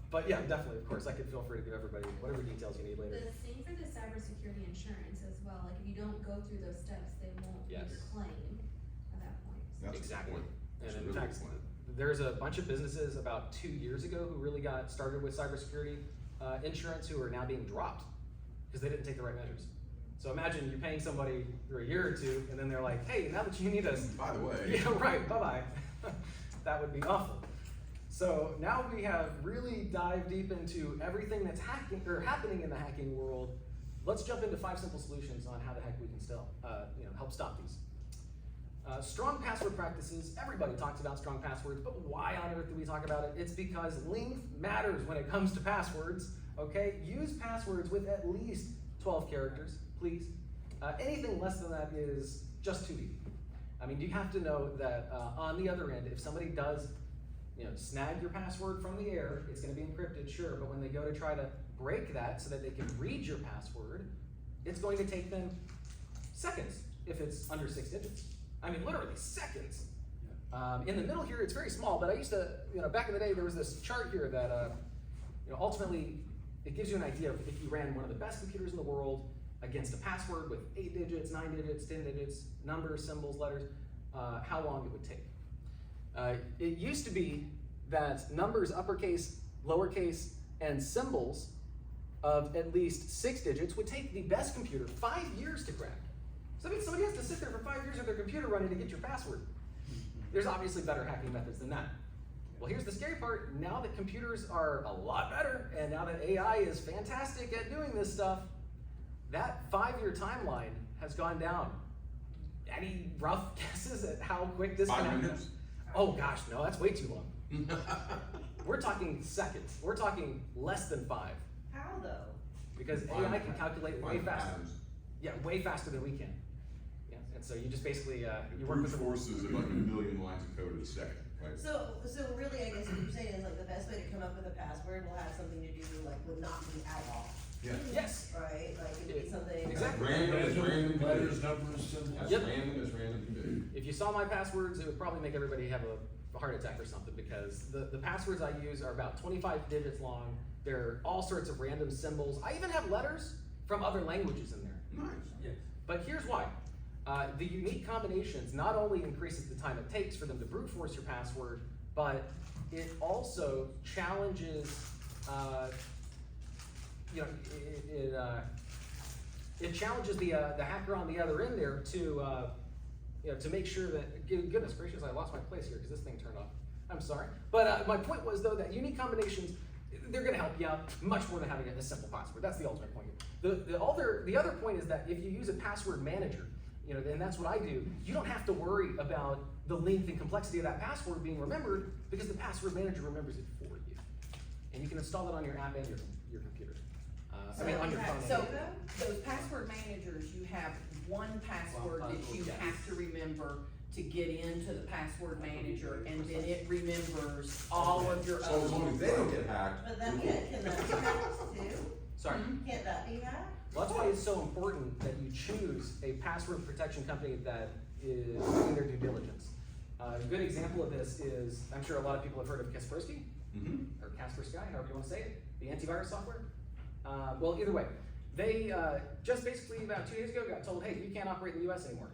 But yeah, definitely, of course, I could feel free to give everybody whatever details you need later. The same for the cybersecurity insurance as well, like if you don't go through those steps, they won't make Yes. your claim at that point. That's a good Exactly. point. That's And a in really fact, good point. there's a bunch of businesses about 2 years ago who really got started with cybersecurity insurance who are now being dropped because they didn't take the right measures. So imagine you're paying somebody for a year or two, and then they're like, "Hey, now that you need us," By the way. yeah, right, bye-bye. That would be awful. So now we have really dived deep into everything that's happening in the hacking world. Let's jump into 5 simple solutions on how the heck we can still, help stop these. Strong password practices. Everybody talks about strong passwords, but why on earth do we talk about it? It's because length matters when it comes to passwords, okay? Use passwords with at least 12 characters, please. Anything less than that is just too easy. I mean, you have to know that on the other end, if somebody does, snag your password from the air, it's gonna be encrypted, sure, but when they go to try to break that so that they can read your password, it's going to take them seconds if it's under 6 digits. I mean, literally seconds. In the middle here, it's very small, but I used to, back in the day, there was this chart here that, ultimately, it gives you an idea of if you ran one of the best computers in the world against a password with 8 digits, 9 digits, 10 digits, numbers, symbols, letters, how long it would take. It used to be that numbers, uppercase, lowercase, and symbols of at least 6 digits would take the best computer 5 years to crack. So that means somebody has to sit there for 5 years with their computer running to get your password. There's obviously better hacking methods than that. Well, here's the scary part. Now that computers are a lot better, and now that AI is fantastic at doing this stuff, that 5-year timeline has gone down. Any rough guesses at how quick this can 5 happen? minutes? Oh gosh, no, that's way too long. We're talking seconds. We're talking less than 5. How though? Because AI can calculate way Find faster. patterns. Yeah, way faster than we can. Yeah, and so you just basically, you work Brute with the forces of like 1 million lines of code a second, right? So really, I guess what you're saying is like the best way to come up with a password will have something to do like with not being at all, Yeah. Yes, right? Like it would be something. Exactly. Random as random can Letters, be. numbers, symbols. As Yep. random as random can be. if you saw my passwords, it would probably make everybody have a a heart attack or something, because the passwords I use are about 25 digits long. There are all sorts of random symbols. I even have letters from other languages in there. Nice. But here's why. The unique combinations not only increases the time it takes for them to brute force your password, but it also challenges, it challenges the hacker on the other end there to, to make sure that, goodness gracious, I lost my place here because this thing turned off. I'm sorry. But my point was, though, that unique combinations, they're gonna help you out much more than having a simple password. That's the ultimate point here. The other point is that if you use a password manager, and that's what I do, you don't have to worry about the length and complexity of that password being remembered, because the password manager remembers it for you. And you can install it on your app and your computer. On your phone. So, those password managers, you have one password that you have to remember to get into the password manager, and then it remembers all of your So as long own. as they don't get hacked. But that, can that be hacked too? Sorry. Can't that be hacked? Well, that's why it's so important that you choose a password protection company that is doing their due diligence. A good example of this is, I'm sure a lot of people have heard of Kaspersky, or Kaspersky, however you want to say it, the antivirus software. Well, either way, they just basically about 2 days ago got told, hey, you can't operate in the US anymore.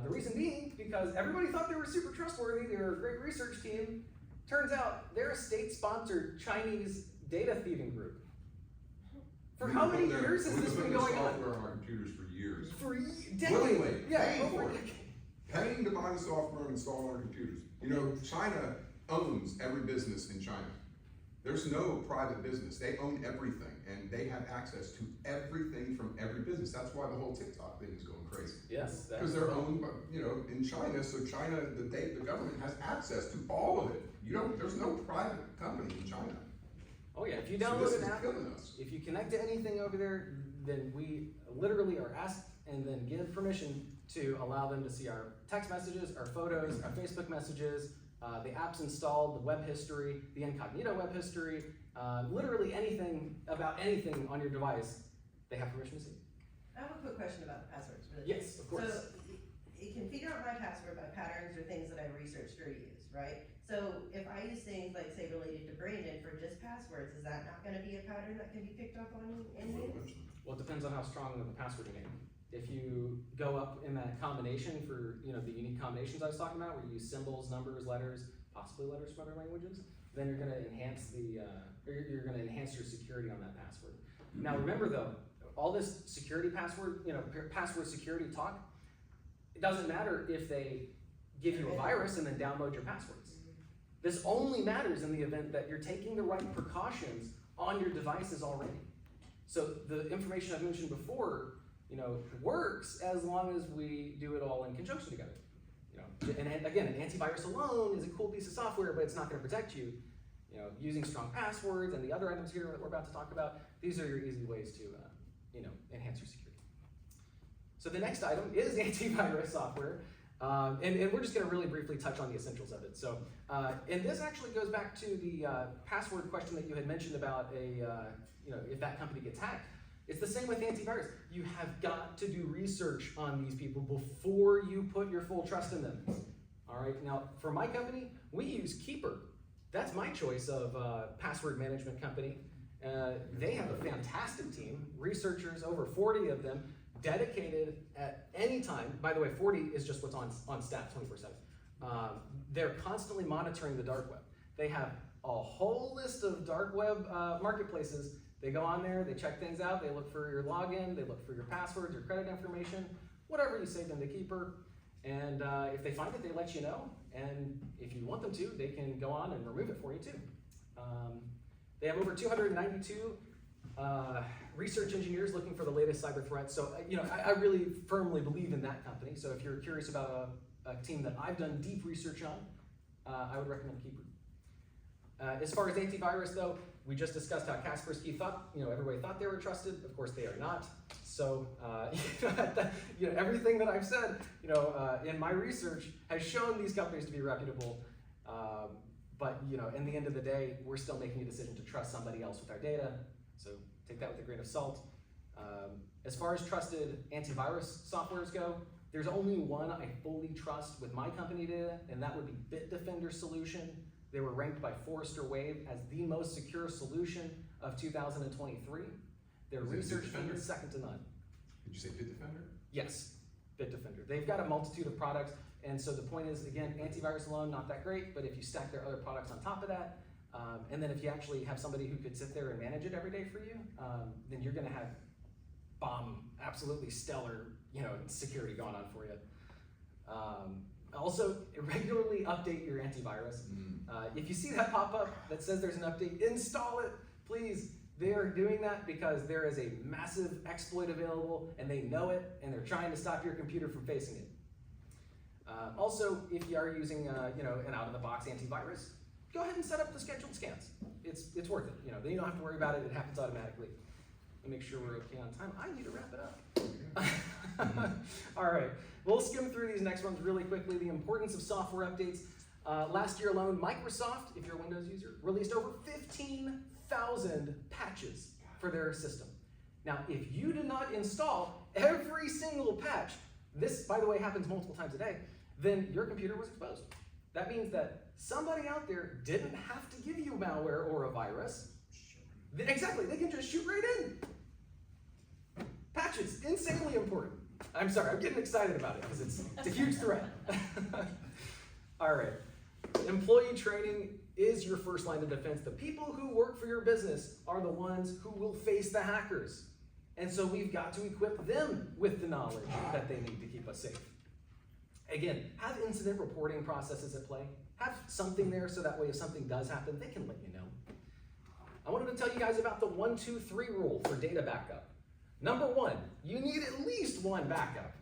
The reason being, because everybody thought they were super trustworthy, they were a great research team. Turns out they're a state-sponsored Chinese data thieving group. For how many years has this been going on? Software on our computers for years. For decades. Willingly, Yeah, paying over for a it. decade. Paying to buy the software and install on our computers. China owns every business in China. There's no private business. They own everything, and they have access to everything from every business. That's why the whole TikTok thing is going crazy. Yes. Because they're owned by, in China, so China, the government has access to all of it. There's no private company in China. Oh yeah, if you So download this an is app, killing us. if you connect to anything over there, then we literally are asked and then give permission to allow them to see our text messages, our photos, our Facebook messages, the apps installed, the web history, the incognito web history, literally anything about anything on your device, they have permission to see. I have a quick question about the passwords. Really. Yes, of course. So it can figure out my password by patterns or things that I've researched or used, right? So if I use things like, say, related to Brandon for just passwords, is that not gonna be a pattern that can be picked up on in use? Well, it depends on how strong of a password you make. If you go up in that combination for, the unique combinations I was talking about, where you use symbols, numbers, letters, possibly letters from other languages, then you're gonna enhance you're gonna enhance your security on that password. Now remember though, all this security password, password security talk, it doesn't matter if they give you a virus and then download your passwords. This only matters in the event that you're taking the right precautions on your devices already. So the information I've mentioned before, works as long as we do it all in conjunction together. And again, an antivirus alone is a cool piece of software, but it's not going to protect you. Using strong passwords and the other items here that we're about to talk about, these are your easy ways to, enhance your security. So the next item is antivirus software. And we're just going to really briefly touch on the essentials of it. So, and this actually goes back to the password question that you had mentioned about if that company gets hacked. It's the same with antivirus. You have got to do research on these people before you put your full trust in them. All right. Now, for my company, we use Keeper. That's my choice of password management company. They have a fantastic team, researchers, over 40 of them, dedicated at any time. By the way, 40 is just what's on staff 24/7. They're constantly monitoring the dark web. They have a whole list of dark web marketplaces. They go on there, they check things out, they look for your login, they look for your passwords, your credit information, whatever you save in the Keeper. And if they find it, they let you know. And if you want them to, they can go on and remove it for you too. They have over 292 research engineers looking for the latest cyber threats. So, I really firmly believe in that company. So if you're curious about a team that I've done deep research on, I would recommend Keeper. As far as antivirus though, we just discussed how Kaspersky thought, everybody thought they were trusted. Of course they are not. So, everything that I've said, in my research has shown these companies to be reputable. But, in the end of the day, we're still making a decision to trust somebody else with our data. So take that with a grain of salt. As far as trusted antivirus softwares go, There's only one I fully trust with my company data, and that would be Bitdefender Solution. They were ranked by Forrester Wave as the most secure solution of 2023. Their Is it research team Bitdefender? is second to none. Did you say Bitdefender? Yes, Bitdefender. They've got a multitude of products, and so the point is, again, antivirus alone, not that great, but if you stack their other products on top of that, and then if you actually have somebody who could sit there and manage it every day for you, then you're gonna have absolutely stellar, security going on for you. Also, regularly update your antivirus. If you see that pop up that says there's an update, install it, please. They are doing that because there is a massive exploit available and they know it and they're trying to stop your computer from facing it. Also, if you are using an out-of-the-box antivirus, go ahead and set up the scheduled scans. It's worth it. Then you don't have to worry about it. It happens automatically. Let me make sure we're okay on time. I need to wrap it up. All right, we'll skim through these next ones really quickly. The importance of software updates. Last year alone, Microsoft, if you're a Windows user, released over 15,000 patches for their system. Now, if you did not install every single patch, this, by the way, happens multiple times a day, then your computer was exposed. That means that somebody out there didn't have to give you malware or a virus. Exactly, they can just shoot right in. Patches, insanely important. I'm sorry, I'm getting excited about it because it's a huge threat. All right, employee training is your first line of defense. The people who work for your business are the ones who will face the hackers. And so we've got to equip them with the knowledge that they need to keep us safe. Again, have incident reporting processes at play. Have something there so that way if something does happen, they can let you know. I wanted to tell you guys about the 1, 2, 3 rule for data backup. Number 1, you need at least one backup.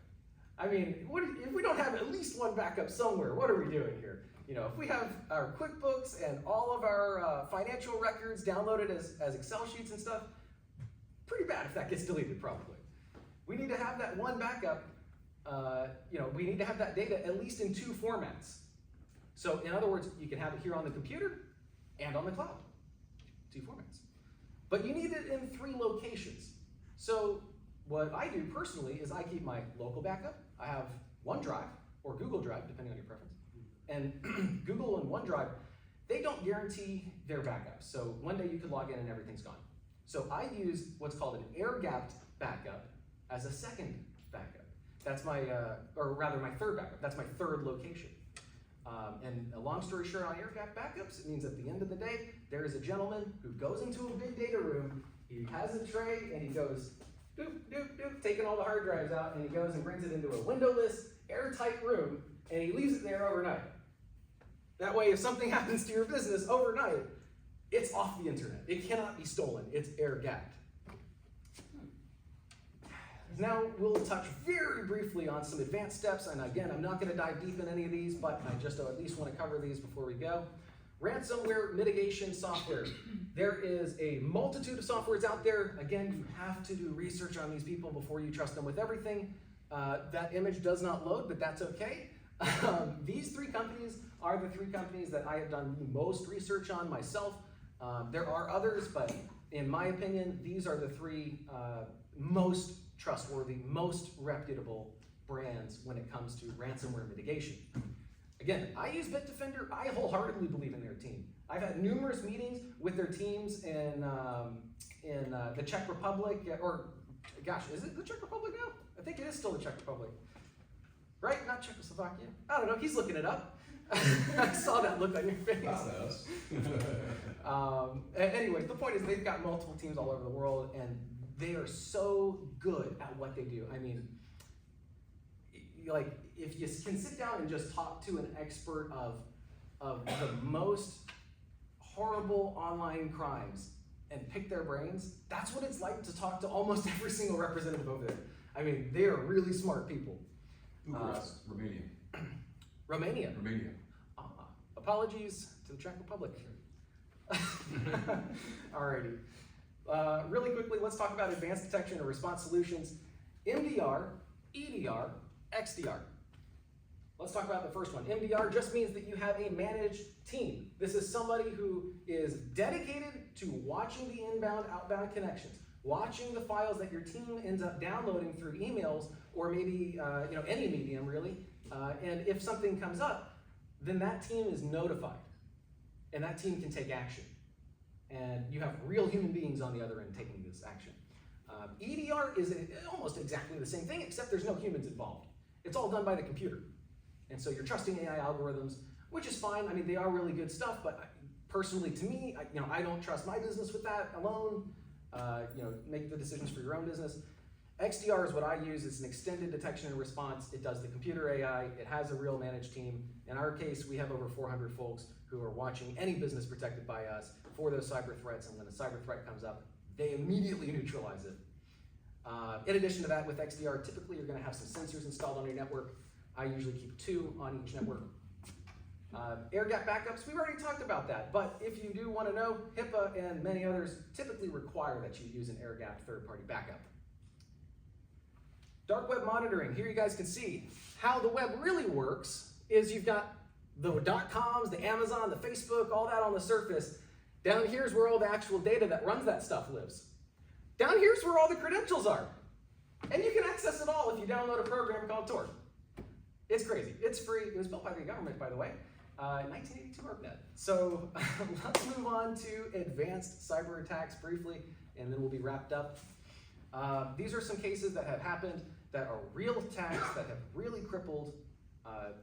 I mean, if we don't have at least one backup somewhere, what are we doing here? If we have our QuickBooks and all of our financial records downloaded as Excel sheets and stuff, pretty bad if that gets deleted probably. We need to have that one backup, we need to have that data at least in 2 formats. So in other words, you can have it here on the computer and on the cloud, 2 formats. But you need it in 3 locations. So what I do personally is I keep my local backup. I have OneDrive or Google Drive, depending on your preference. And Google and OneDrive, they don't guarantee their backups. So one day you could log in and everything's gone. So I use what's called an air-gapped backup as a second backup. That's my, or rather my third backup. That's my 3rd location. And a long story short on air-gapped backups, it means at the end of the day, there is a gentleman who goes into a big data room, he has a tray, and he goes, doop, doop, doop, taking all the hard drives out, and he goes and brings it into a windowless, airtight room, and he leaves it there overnight. That way, if something happens to your business overnight, it's off the internet. It cannot be stolen. It's air-gapped. Now, we'll touch very briefly on some advanced steps, and again, I'm not going to dive deep in any of these, but I just at least want to cover these before we go. Ransomware mitigation software. There is a multitude of softwares out there. Again, you have to do research on these people before you trust them with everything. That image does not load, but that's okay. These 3 companies are the 3 companies that I have done the most research on myself. There are others, but in my opinion, these are the 3 most trustworthy, most reputable brands when it comes to ransomware mitigation. Again, I use Bitdefender. I wholeheartedly believe in their team. I've had numerous meetings with their teams in the Czech Republic, or gosh, is it the Czech Republic now? I think it is still the Czech Republic. Right? Not Czechoslovakia? I don't know, he's looking it up. I saw that look on your face. Not us. Anyways, the point is they've got multiple teams all over the world, and they are so good at what they do. I mean, like, if you can sit down and just talk to an expert of the most horrible online crimes and pick their brains, that's what it's like to talk to almost every single representative over there. I mean, they are really smart people. Bucharest, Romania. Romania. Romania. Apologies to the Czech Republic. Alrighty. Really quickly, let's talk about advanced detection and response solutions. MDR, EDR, XDR. Let's talk about the first one. MDR just means that you have a managed team. This is somebody who is dedicated to watching the inbound, outbound connections. watching the files that your team ends up downloading through emails or maybe any medium really. And if something comes up, then that team is notified, and that team can take action. And you have real human beings on the other end taking this action. EDR is almost exactly the same thing, except there's no humans involved. It's all done by the computer. And so you're trusting AI algorithms, which is fine. I mean, they are really good stuff, but personally to me, I don't trust my business with that alone. Make the decisions for your own business. XDR is what I use. It's an extended detection and response. It does the computer AI. It has a real managed team. In our case, we have over 400 folks who are watching any business protected by us for those cyber threats, and when a cyber threat comes up, they immediately neutralize it. In addition to that, with XDR, typically you're gonna have some sensors installed on your network. I usually keep 2 on each network. Air gap backups, we've already talked about that, but if you do wanna know, HIPAA and many others typically require that you use an air gap third-party backup. Dark web monitoring, here you guys can see how the web really works is you've got the .coms, the Amazon, the Facebook, all that on the surface. Down here's where all the actual data that runs that stuff lives. Down here's where all the credentials are. And you can access it all if you download a program called Tor. It's crazy, it's free, it was built by the government, by the way. 1982 ARPANET. So let's move on to advanced cyber attacks briefly, and then we'll be wrapped up. These are some cases that have happened that are real attacks that have really crippled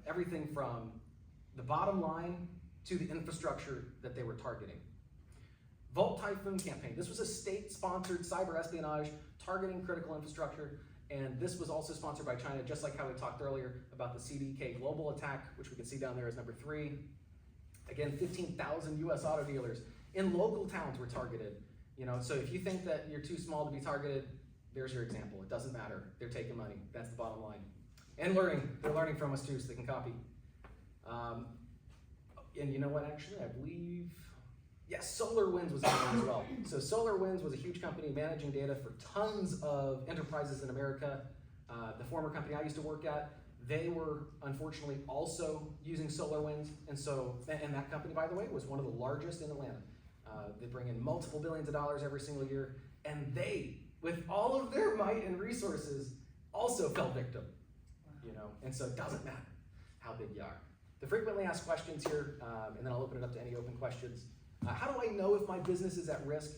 everything from the bottom line to the infrastructure that they were targeting. Volt Typhoon campaign. This was a state-sponsored cyber espionage targeting critical infrastructure, and this was also sponsored by China, just like how we talked earlier about the CDK Global attack, which we can see down there as number 3. Again, 15,000 US auto dealers in local towns were targeted. So if you think that you're too small to be targeted, there's your example. It doesn't matter. They're taking money. That's the bottom line. And learning. They're learning from us too, so they can copy. And you know what, actually, I believe, yes, SolarWinds was in there as well. So SolarWinds was a huge company managing data for tons of enterprises in America. The former company I used to work at, they were unfortunately also using SolarWinds. And that company, by the way, was one of the largest in Atlanta. They bring in multiple billions of dollars every single year. And they, with all of their might and resources, also fell victim. And so it doesn't matter how big you are. The frequently asked questions here, and then I'll open it up to any open questions. How do I know if my business is at risk?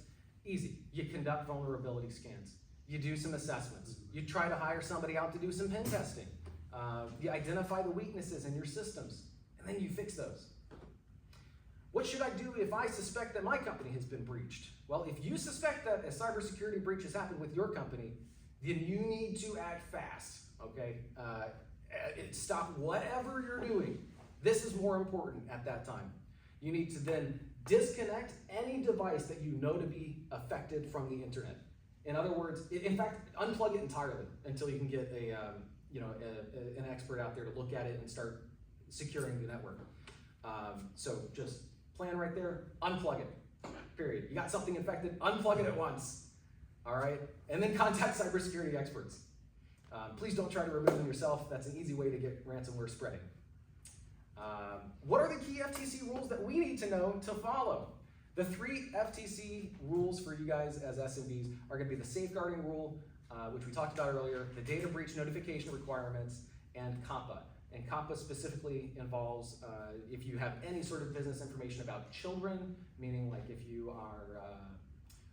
Easy. You conduct vulnerability scans. You do some assessments. You try to hire somebody out to do some pen testing. You identify the weaknesses in your systems, and then you fix those. What should I do if I suspect that my company has been breached? Well, if you suspect that a cybersecurity breach has happened with your company, then you need to act fast, okay? Stop whatever you're doing. This is more important at that time. You need to then disconnect any device that you know to be affected from the internet. In other words, in fact, unplug it entirely until you can get an expert out there to look at it and start securing the network. So just plan right there, unplug it, period. You got something infected, unplug it at once, all right? And then contact cybersecurity experts. Please don't try to remove them yourself. That's an easy way to get ransomware spreading. What are the key FTC rules that we need to know to follow? The 3 FTC rules for you guys as SMBs are gonna be the safeguarding rule, which we talked about earlier, the data breach notification requirements, and COPPA. And COPPA specifically involves if you have any sort of business information about children, meaning like if you are,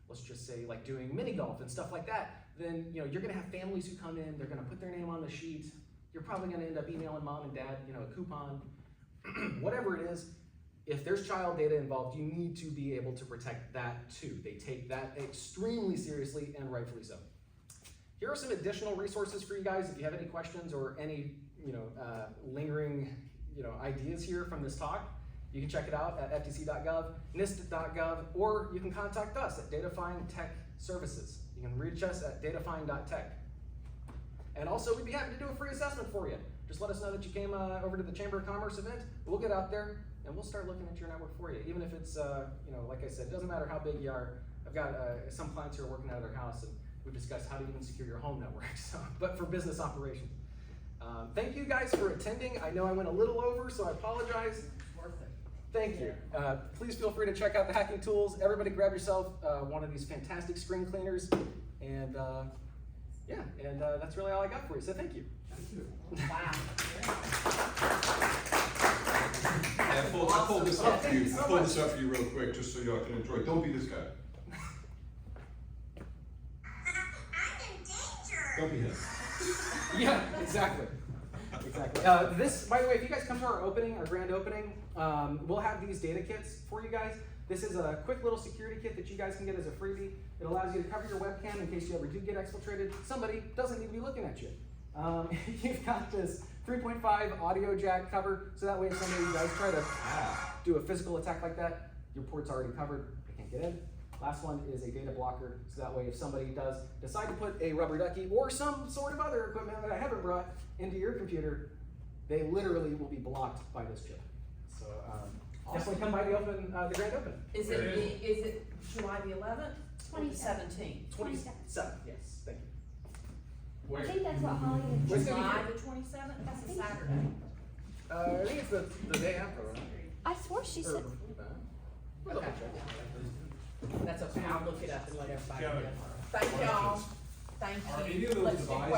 let's just say like doing mini golf and stuff like that, then you're gonna have families who come in, they're gonna put their name on the sheet, you're probably gonna end up emailing mom and dad, a coupon, whatever it is. If there's child data involved, you need to be able to protect that too. They take that extremely seriously, and rightfully so. Here are some additional resources for you guys if you have any questions or any lingering ideas here from this talk. You can check it out at ftc.gov, nist.gov, or you can contact us at Datafine Tech Services. You can reach us at datafine.tech. And also, we'd be happy to do a free assessment for you. Just let us know that you came over to the Chamber of Commerce event. We'll get out there and we'll start looking at your network for you. Even if it's, like I said, it doesn't matter how big you are. I've got some clients who are working out of their house, and we've discussed how to even secure your home network, but for business operations. Thank you guys for attending. I know I went a little over, so I apologize. Worth it. Thank you. Please feel free to check out the hacking tools. Everybody grab yourself one of these fantastic screen cleaners. And that's really all I got for you. So thank you. Wow. I pulled this up for you, I pulled this up for you real quick, just so y'all can enjoy, don't be this guy. Don't be him. Yeah, exactly. Exactly. This, by the way, if you guys come to our opening, our grand opening, we'll have these data kits for you guys. This is a quick little security kit that you guys can get as a freebie. It allows you to cover your webcam in case you ever do get exfiltrated. Somebody doesn't need to be looking at you. You've got this 3.5 audio jack cover, so that way if somebody does try to do a physical attack like that, your port's already covered, they can't get in. Last one is a data blocker, so that way if somebody does decide to put a rubber ducky or some sort of other equipment that I haven't brought into your computer, they literally will be blocked by this chip. So definitely come by the grand open. Is it July the 11th? 27th. 17th. 27th, yes, thank you. I think that's what Holly had. Where's it gonna be? July the 27th? That's a Saturday. I think it's the day after, right? I swore she said. We'll double Okay. check. That's okay, I'll look it up and let everybody Kevin, know. Thank y'all. Thank you. Are any of those Let's do devices